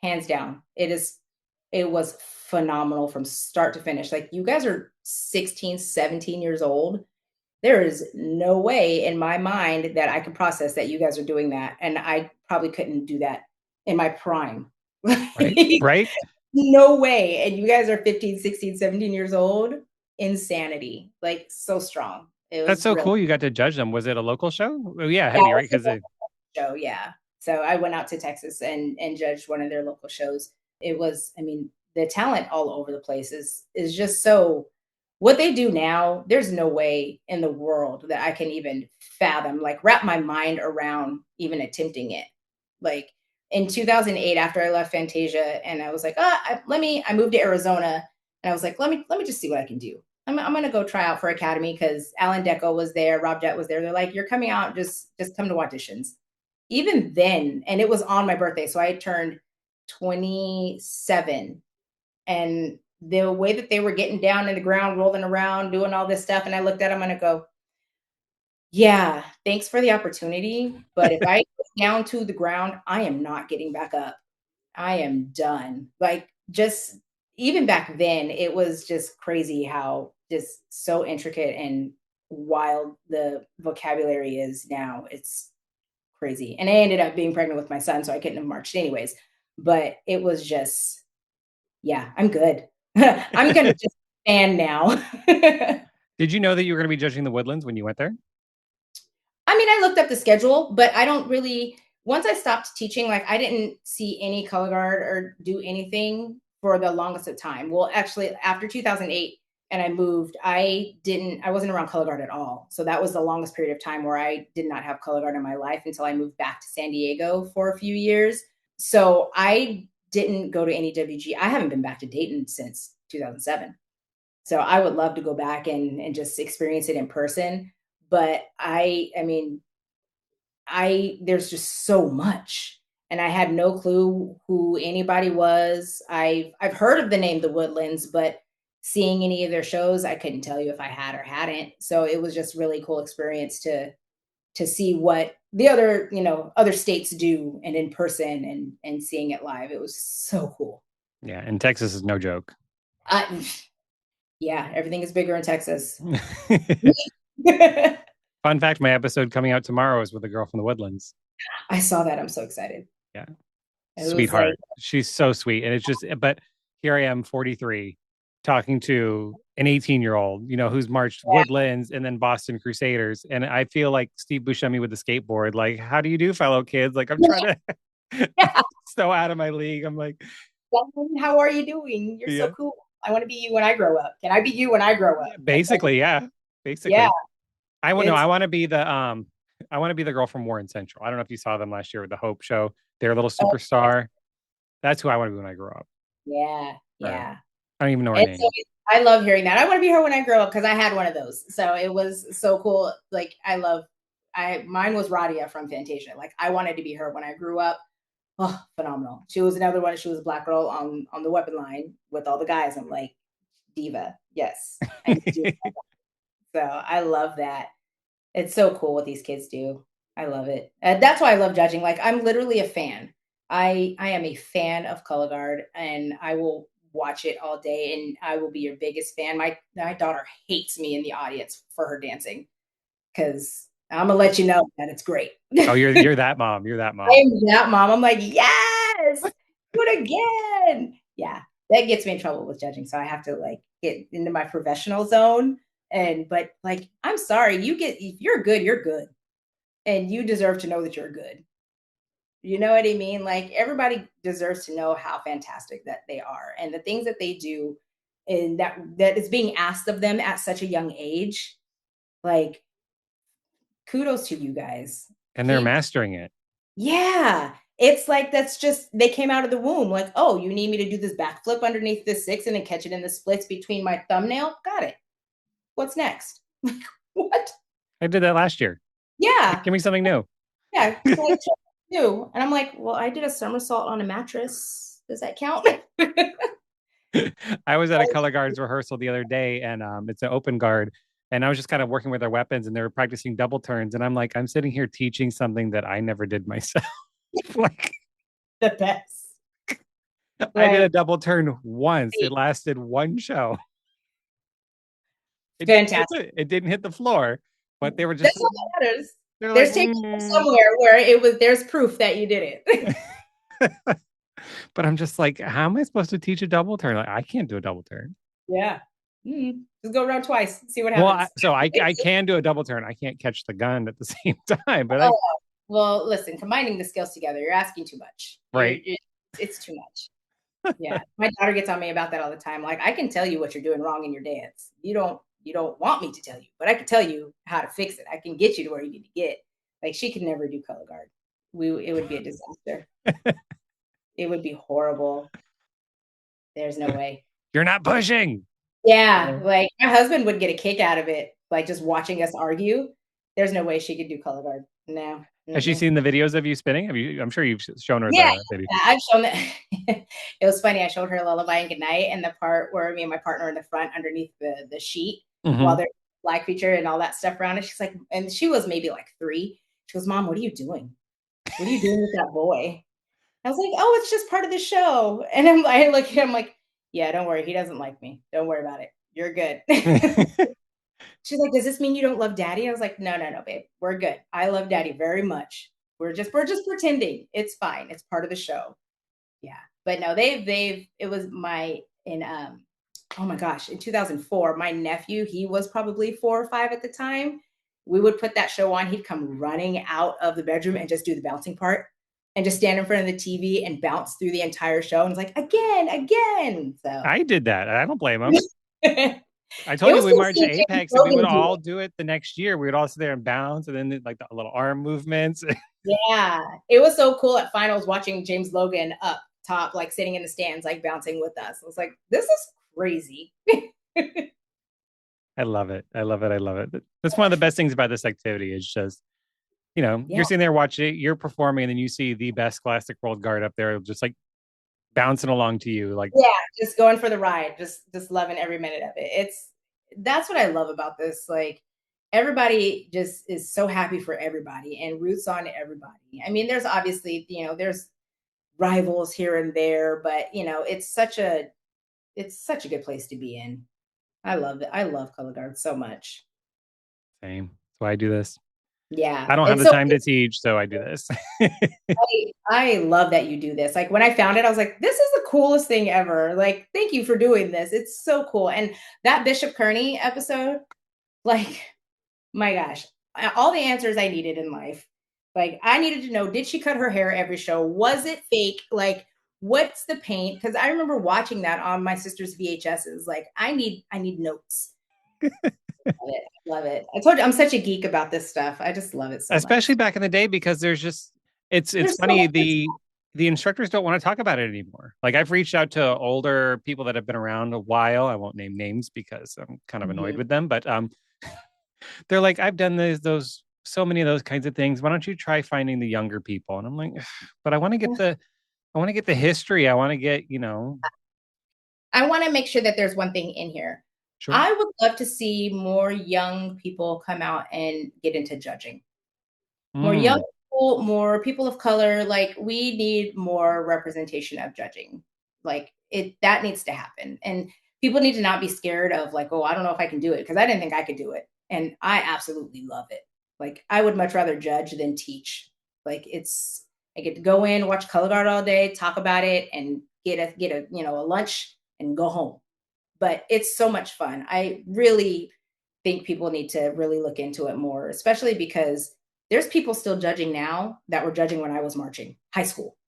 hands down. It was phenomenal from start to finish. Like, you guys are 16, 17 years old. There is no way in my mind that I could process that you guys are doing that. And I probably couldn't do that in my prime. Right. Right. No way. And you guys are 15, 16, 17 years old. Insanity. Like, so strong. It That's was so really, cool. You got to judge them. Was it a local show? Oh, yeah, it had yeah, to be, it right? was a Because local show. Yeah. So I went out to Texas and judged one of their local shows. It was, I mean, the talent all over the place is just so, what they do now, there's no way in the world that I can even fathom, like wrap my mind around even attempting it. Like in 2008, after I left Fantasia, and I was like, I moved to Arizona, and I was like, let me just see what I can do. I'm gonna go try out for Academy because Alan Deco was there, Rob Jett was there. They're like, you're coming out, just come to auditions. Even then, and it was on my birthday, so I turned 27, and the way that they were getting down in the ground, rolling around, doing all this stuff, and I looked at them and I go, yeah, thanks for the opportunity, but if I go down to the ground, I am not getting back up. I am done. Like, just even back then, it was just crazy how just so intricate and wild the vocabulary is now. It's crazy. And I ended up being pregnant with my son, so I couldn't have marched anyways. But it was just, yeah, I'm good. I'm gonna just fan now. did you know that you were going to be judging the Woodlands when you went there? I mean, I looked up the schedule, but I don't really. Once I stopped teaching, like, I didn't see any color guard or do anything for the longest of time. Well, actually, after 2008, and I moved, I wasn't around color guard at all. So that was the longest period of time where I did not have color guard in my life until I moved back to San Diego for a few years. So I didn't go to any WG. I haven't been back to Dayton since 2007. So I would love to go back and just experience it in person. But I mean, there's just so much. And I had no clue who anybody was. I've heard of the name The Woodlands, but seeing any of their shows, I couldn't tell you if I had or hadn't. So it was just really cool experience to see what the other, other states do and in person and seeing it live. It was so cool. Yeah, and Texas is no joke. Uh, yeah, everything is bigger in Texas. Fun fact, my episode coming out tomorrow is with a girl from the Woodlands. I saw that. I'm so excited. Yeah. It was like, Sweetheart. She's so sweet. And it's just, but here I am, 43, talking to an 18-year-old, who's marched Woodlands and then Boston Crusaders. And I feel like Steve Buscemi with the skateboard. Like, how do you do, fellow kids? Like, I'm trying to yeah, so out of my league. I'm like, how are you doing? You're so yeah, cool. I want to be you when I grow up. Can I be you when I grow up? basically, yeah, Yeah, basically. I want no, it's I want to be the girl from Warren Central. I don't know if you saw them last year with the Hope Show. They're a little oh, superstar. That's who I want to be when I grow up. yeah, Right. yeah. I don't even know her It's name. I love hearing that. I want to be her when I grow up because I had one of those. So it was so cool. Like mine was Radia from Fantasia. Like I wanted to be her when I grew up. Oh, phenomenal. She was another one. She was a black girl on the weapon line with all the guys. I'm like, diva. Yes. I need to do that. So I love that. It's so cool what these kids do. I love it. That's why I love judging. Like I'm literally a fan. I am a fan of Color Guard, and I will watch it all day, and I will be your biggest fan. My daughter hates me in the audience for her dancing because I'm gonna let you know that it's great. Oh, you're that mom. You're that I mom. am that mom. I'm like, yes, do it again. Yeah, that gets me in trouble with judging, so I have to like get into my professional zone. But like, I'm sorry, if you're good, you're good, and you deserve to know that you're good. You know what I mean? Like everybody deserves to know how fantastic that they are and the things that they do, and that is being asked of them at such a young age. Like, kudos to you guys. And they're Keep mastering it. Yeah. It's like that's just they came out of the womb like, "Oh, you need me to do this backflip underneath this 6 and then catch it in the splits between my thumbnail? Got it. What's next?" Like, what? I did that last year. Yeah. Give me something new. Yeah. Like, new. And I'm like, "Well, I did a somersault on a mattress. Does that count?" I was at a Color Guards rehearsal the other day, and it's an open guard. And I was just kind of working with their weapons, and they were practicing double turns. And I'm like, I'm sitting here teaching something that I never did myself. Like, The best. I did a Like, double turn once. It lasted one show. fantastic. It didn't hit the floor, but they were That's just all that matters. they're like, There's taking somewhere where there's proof that you did it. but I'm just like, how am I supposed to teach a double turn? Like, I can't do a double turn. Yeah. Just go around twice, see what Well, happens. I can do a double turn. I can't catch the gun at the same time, but I Oh, well, listen, combining the skills together, you're asking too much. right. It's too much. Yeah. My daughter gets on me about that all the time. Like, I can tell you what you're doing wrong in your dance. You don't want me to tell you, but I can tell you how to fix it. I can get you to where you need to get. Like, she could never do color guard. It would be a disaster. It would be horrible. There's no way. You're not pushing. Yeah, like my husband would get a kick out of it, like just watching us argue. There's no way she could do color guard. No. Has she seen the videos of you spinning? Have you? I'm sure you've shown her Yeah, the video. I've shown that. It was funny. I showed her Lullaby and Goodnight and the part where me and my partner in the front underneath the sheet while there's flag feature and all that stuff around it. She's like, and she was maybe like 3. She goes, "Mom, what are you doing? What are you doing with that boy?" I was like, "Oh, it's just part of the show." And I look at him like, "Yeah, don't worry. He doesn't like me. Don't worry about it. You're good." She's like, "Does this mean you don't love daddy?" I was like, "No, no, no, babe. We're good. I love daddy very much. We're just pretending. It's fine. It's part of the show." Yeah. But no, it was my in oh my gosh, in 2004, my nephew, he was probably 4 or 5 at the time. We would put that show on. He'd come running out of the bedroom and just do the bouncing part and just stand in front of the TV and bounce through the entire show. And it's like, again, again. So I did that. I don't blame him. it I told you was we cool marched to seeing James Apex and we would Logan do all it. do it the next year. We would all sit there and bounce and then like the little arm movements. Yeah. It was so cool at finals watching James Logan up top, like sitting in the stands, like bouncing with us. I was like, this is crazy. I love it. I love it. I love it. That's one of the best things about this activity is just, Yeah. you're sitting there watching it, you're performing, and then you see the best Scholastic World Guard up there just like bouncing along to you. Like, Yeah, just going for the ride, just loving every minute of it. That's what I love about this. Like everybody just is so happy for everybody and roots on everybody. I mean, there's obviously, there's rivals here and there, but it's such a good place to be in. I love it. I love color guard so much. same. That's why I do this. Yeah. I don't have It's the so time to teach, so I do this. I love that you do this. Like when I found it, I was like, this is the coolest thing ever. Like, thank you for doing this. It's so cool. And that Bishop Kearney episode, like, my gosh, all the answers I needed in life. Like, I needed to know, did she cut her hair every show? Was it fake? Like, what's the paint? Because I remember watching that on my sister's VHSs. Like, I need notes. Love it. Love it. I told you I'm such a geek about this stuff. I just love it so much. Especially back in the day because there's just it's There's so funny much good stuff. the instructors don't want to talk about it anymore. Like I've reached out to older people that have been around a while. I won't name names because I'm kind of annoyed Mhm. with them, but they're like, I've done those so many of those kinds of things. Why don't you try finding the younger people? And I'm like, but I want to get the history. I want to get, I want to make sure that there's one thing in here. sure. I would love to see more young people come out and get into judging. More young Mm, people, more people of color. Like we need more representation of judging. Like it that needs to happen. And people need to not be scared of like, oh, I don't know if I can do it because I didn't think I could do it. And I absolutely love it. Like I would much rather judge than teach. Like it's I get to go in, watch color guard all day, talk about it, and get a a lunch and go home. But it's so much fun. I really think people need to really look into it more, especially because there's people still judging now that were judging when I was marching high school.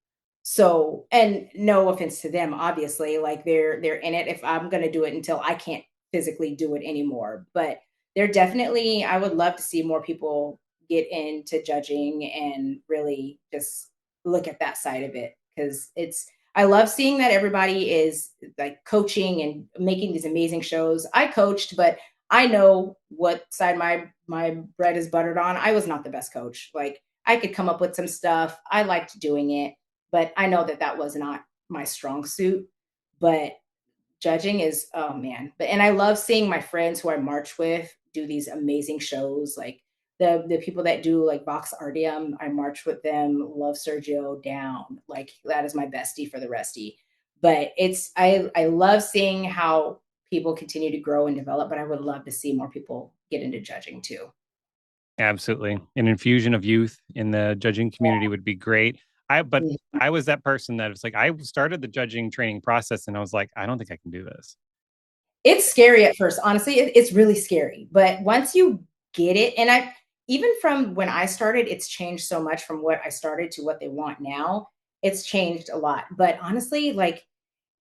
So, and no offense to them, obviously, like they're in it if I'm going to do it until I can't physically do it anymore. But they're definitely I would love to see more people get into judging and really just look at that side of it because it's I love seeing that everybody is like coaching and making these amazing shows. I coached, but I know what side my bread is buttered on. I was not the best coach. Like I could come up with some stuff. I liked doing it, but I know that that was not my strong suit. But judging is oh man. But and I love seeing my friends who I march with do these amazing shows like the people that do like Vox Artium, I march with them, love Sergio down. Like that is my bestie for the restie. But it's I love seeing how people continue to grow and develop, but I would love to see more people get into judging too. absolutely. An infusion of youth in the judging community would be great. But Yeah. I was that person that was like, I started the judging training process and I was like, I don't think I can do this. It's scary at first, honestly, it's really scary, but once you get it and I even from when I started, it's changed so much from what I started to what they want now. It's changed a lot, but honestly, like,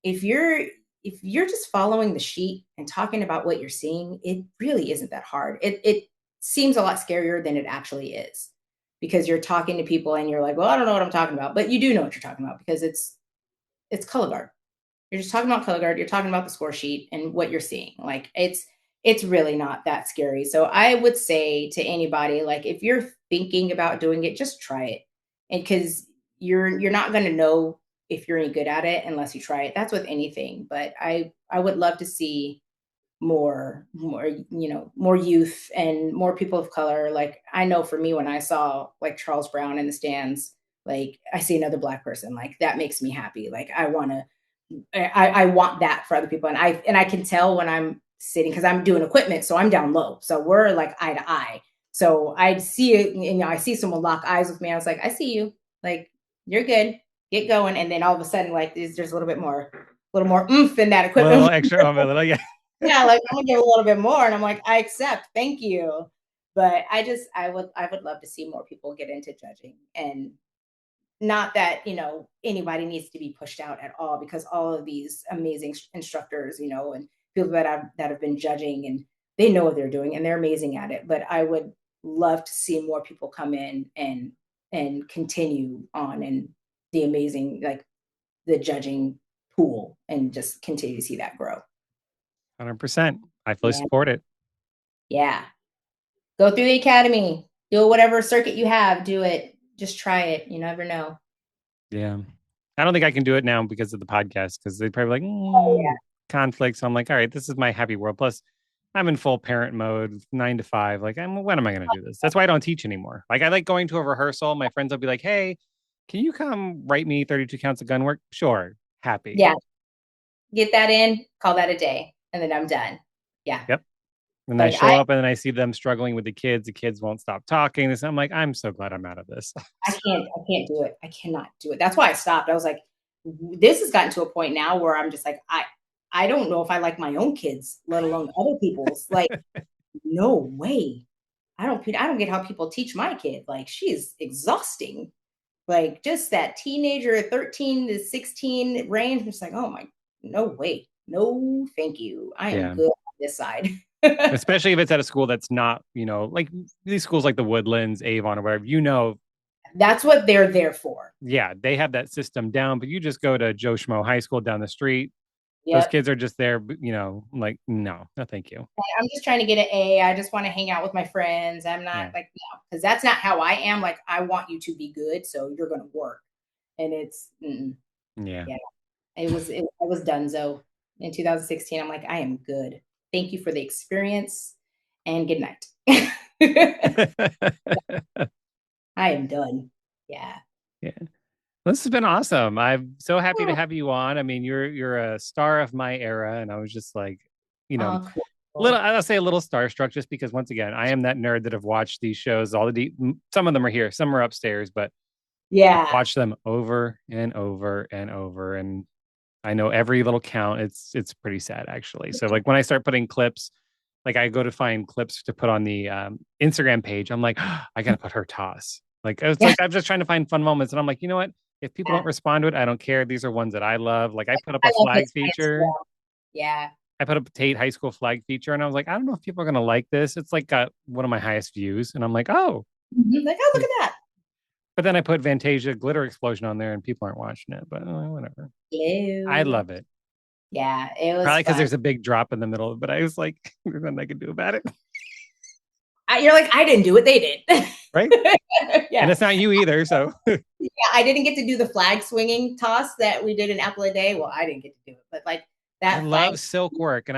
if you're if you're just following the sheet and talking about what you're seeing, it really isn't that hard. It seems a lot scarier than it actually is, because you're talking to people and you're like, "Well, I don't know what I'm talking about," but you do know what you're talking about because it's color guard. You're just talking about color guard. You're talking about the score sheet and what you're seeing. Like it's really not that scary. So I would say to anybody, like if you're thinking about doing it, just try it. And because you're not going to know if you're any good at it unless you try it. That's with anything. But I would love to see more more youth and more people of color. Like I know for me when I saw like Charles Brown in the stands, like I see another black person, like that makes me happy. Like I want that for other people. And I can tell when I'm sitting because I'm doing equipment, so I'm down low. So we're like eye to eye. So I see it, I see someone lock eyes with me. I was like, I see you. Like, you're good. Get going. And then all of a sudden, like there's a little more oomph in that A little equipment. extra, a little, yeah. Yeah, like I'm gonna give a little bit more. And I'm like, I accept, thank you. But I would love to see more people get into judging. And not that anybody needs to be pushed out at all, because all of these amazing instructors and people that have been judging, and they know what they're doing and they're amazing at it. But I would love to see more people come in and continue on in the amazing, like, the judging pool, and just continue to see that grow. 100%. I fully Yeah, support it. yeah, go through the academy, do whatever circuit you have, do it, just try it, you never know. Yeah. I don't think I can do it now because of the podcast because they probably like Oh yeah. conflict. So I'm like, all right, this is my happy world. Plus, I'm in full parent mode, 9 to 5. Like, when am I going to do this? That's why I don't teach anymore. Like, I like going to a rehearsal. My friends will be like, hey, can you come write me 32 counts of gun work? Sure. Happy. Yeah, get that in, call that a day, and then I'm done. Yeah. Yep. And I Like show up and then I see them struggling with the kids. The kids won't stop talking. This, I'm like, I'm so glad I'm out of this. I can't do it. I cannot do it. That's why I stopped. I was like, this has gotten to a point now where I'm just like, I don't know if I like my own kids, let alone other people's. Like, no way. I don't get how people teach my kid. Like, she's exhausting. Like, just that teenager 13 to 16 range. I'm just like, oh my, no way. No, thank you. I am Yeah. good on this side. Especially if it's at a school that's not, like these schools like the Woodlands, Avon, or whatever, That's what they're there for. Yeah, they have that system down, but you just go to Joe Schmo High School down the street. Those Yep. kids are just there, like, no, thank you. I'm just trying to get an A. I just want to hang out with my friends. I'm not Yeah. like, no, because that's not how I am. Like, I want you to be good, so you're going to work. And it's, Yeah. yeah, I was donezo in 2016. I'm like, I am good. Thank you for the experience and good night. I am done. Yeah. Yeah. This has been awesome. I'm so happy to have you on. I mean, you're a star of my era, and I was just like, Oh, little cool. I'll say a little starstruck just because once again, I am that nerd that have watched these shows some of them are here, some are upstairs, but I've Yeah. watched them over and over and over, and I know every little count. It's pretty sad actually. So like when I start putting clips, like I go to find clips to put on the Instagram page, I'm like, I gotta put her toss. Like it's Yeah. like I'm just trying to find fun moments, and I'm like, you know what? If people don't respond to it, I don't care. These are ones that I love. Like I put up I a love flag his as feature. well. Yeah. I put up a Tate High School flag feature, and I was like, I don't know if people are gonna like this. It's like got one of my highest views, and I'm like, oh. Like, oh, look at that. But then I put Fantasia glitter explosion on there, and people aren't watching it. But whatever. I Hello. love it. Yeah, it was Probably because fun. there's a big drop in the middle. But I was like, there's nothing I can do about it, You're like, I didn't do it. They did. right? And Yeah. it's not you either. So Yeah, I didn't get to do the flag swinging toss that we did in Apple a Day. Well, I didn't get to do it, but like I that flag. love silk work. And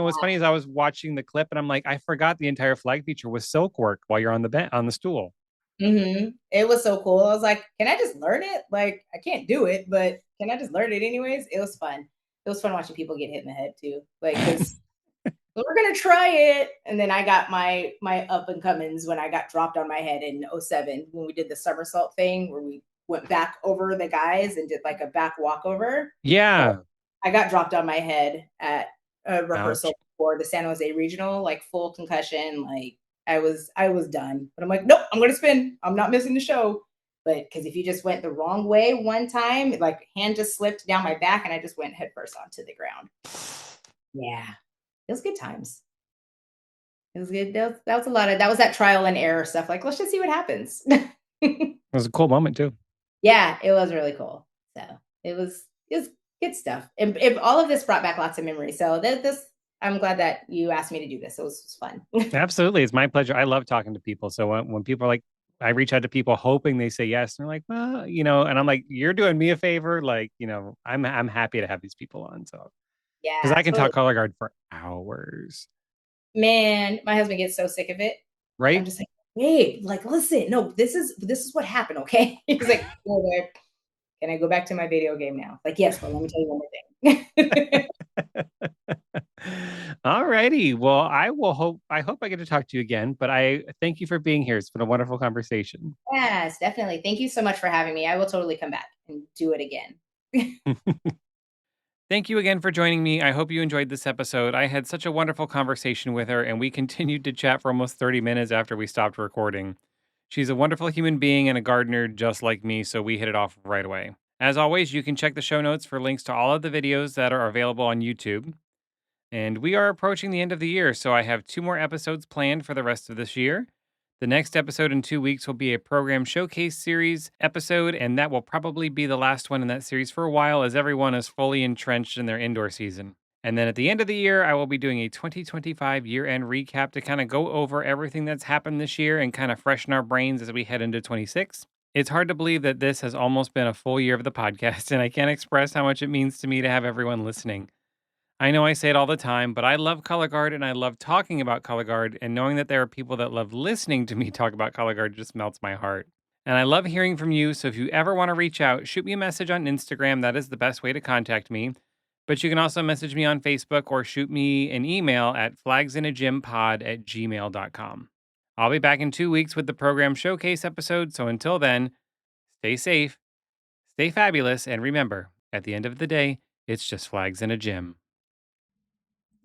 what's funny is I was watching the clip, and I'm like, I forgot the entire flag feature was silk work while you're on the stool. It was so cool. I was like, can I just learn it? Like, I can't do it, but can I just learn it anyways? It was fun. It was fun watching people get hit in the head too. Like, because we're gonna try it, and then I got my up and comings when I got dropped on my head in '07 when we did the somersault thing where we went back over the guys and did like a back walkover. Well, Yeah. I got dropped on my head at a Ouch. rehearsal for the San Jose Regional, like full concussion. Like I was done. But I'm like, nope, I'm gonna spin. I'm not missing the show. But because if you just went the wrong way one time, like hand just slipped down my back and I just went headfirst onto the ground. Yeah. It was good times. It was good. That was a lot of that was that trial and error stuff. Like, let's just see what happens. It was a cool moment too. Yeah, it was really cool. So it was good stuff. And all of this brought back lots of memories. So this I'm glad that you asked me to do this. It was fun. Absolutely. It's my pleasure. I love talking to people. So when people are like, I reach out to people hoping they say yes, and they're like, well, and I'm like, you're doing me a favor. Like, I'm happy to have these people on. So because Yeah, I can totally. talk color guard for hours, Man, my husband gets so sick of it. I'm right? just like, "Babe, like, listen, no, this is what happened, okay?" He's like, "Oh, babe, can I go back to my video game now?" Like, "Yes, but let me tell you one more thing." All righty. Well, I hope I get to talk to you again, but I thank you for being here. It's been a wonderful conversation. Yes, definitely. Thank you so much for having me. I will totally come back and do it again. Thank you again for joining me. I hope you enjoyed this episode. I had such a wonderful conversation with her, and we continued to chat for almost 30 minutes after we stopped recording. She's a wonderful human being and a gardener just like me, so we hit it off right away. As always, you can check the show notes for links to all of the videos that are available on YouTube. And we are approaching the end of the year, so I have 2 more episodes planned for the rest of this year. The next episode in 2 weeks will be a program showcase series episode, and that will probably be the last one in that series for a while as everyone is fully entrenched in their indoor season. And then at the end of the year, I will be doing a 2025 year end recap to kind of go over everything that's happened this year and kind of freshen our brains as we head into 26. It's hard to believe that this has almost been a full year of the podcast, and I can't express how much it means to me to have everyone listening. I know I say it all the time, but I love Color Guard and I love talking about Color Guard, and knowing that there are people that love listening to me talk about Color Guard just melts my heart. And I love hearing from you, so if you ever want to reach out, shoot me a message on Instagram. That is the best way to contact me. But you can also message me on Facebook or shoot me an email at flagsinagym@gmail.com. I'll be back in 2 weeks with the program showcase episode, so until then, stay safe, stay fabulous, and remember, at the end of the day, it's just flags in a gym.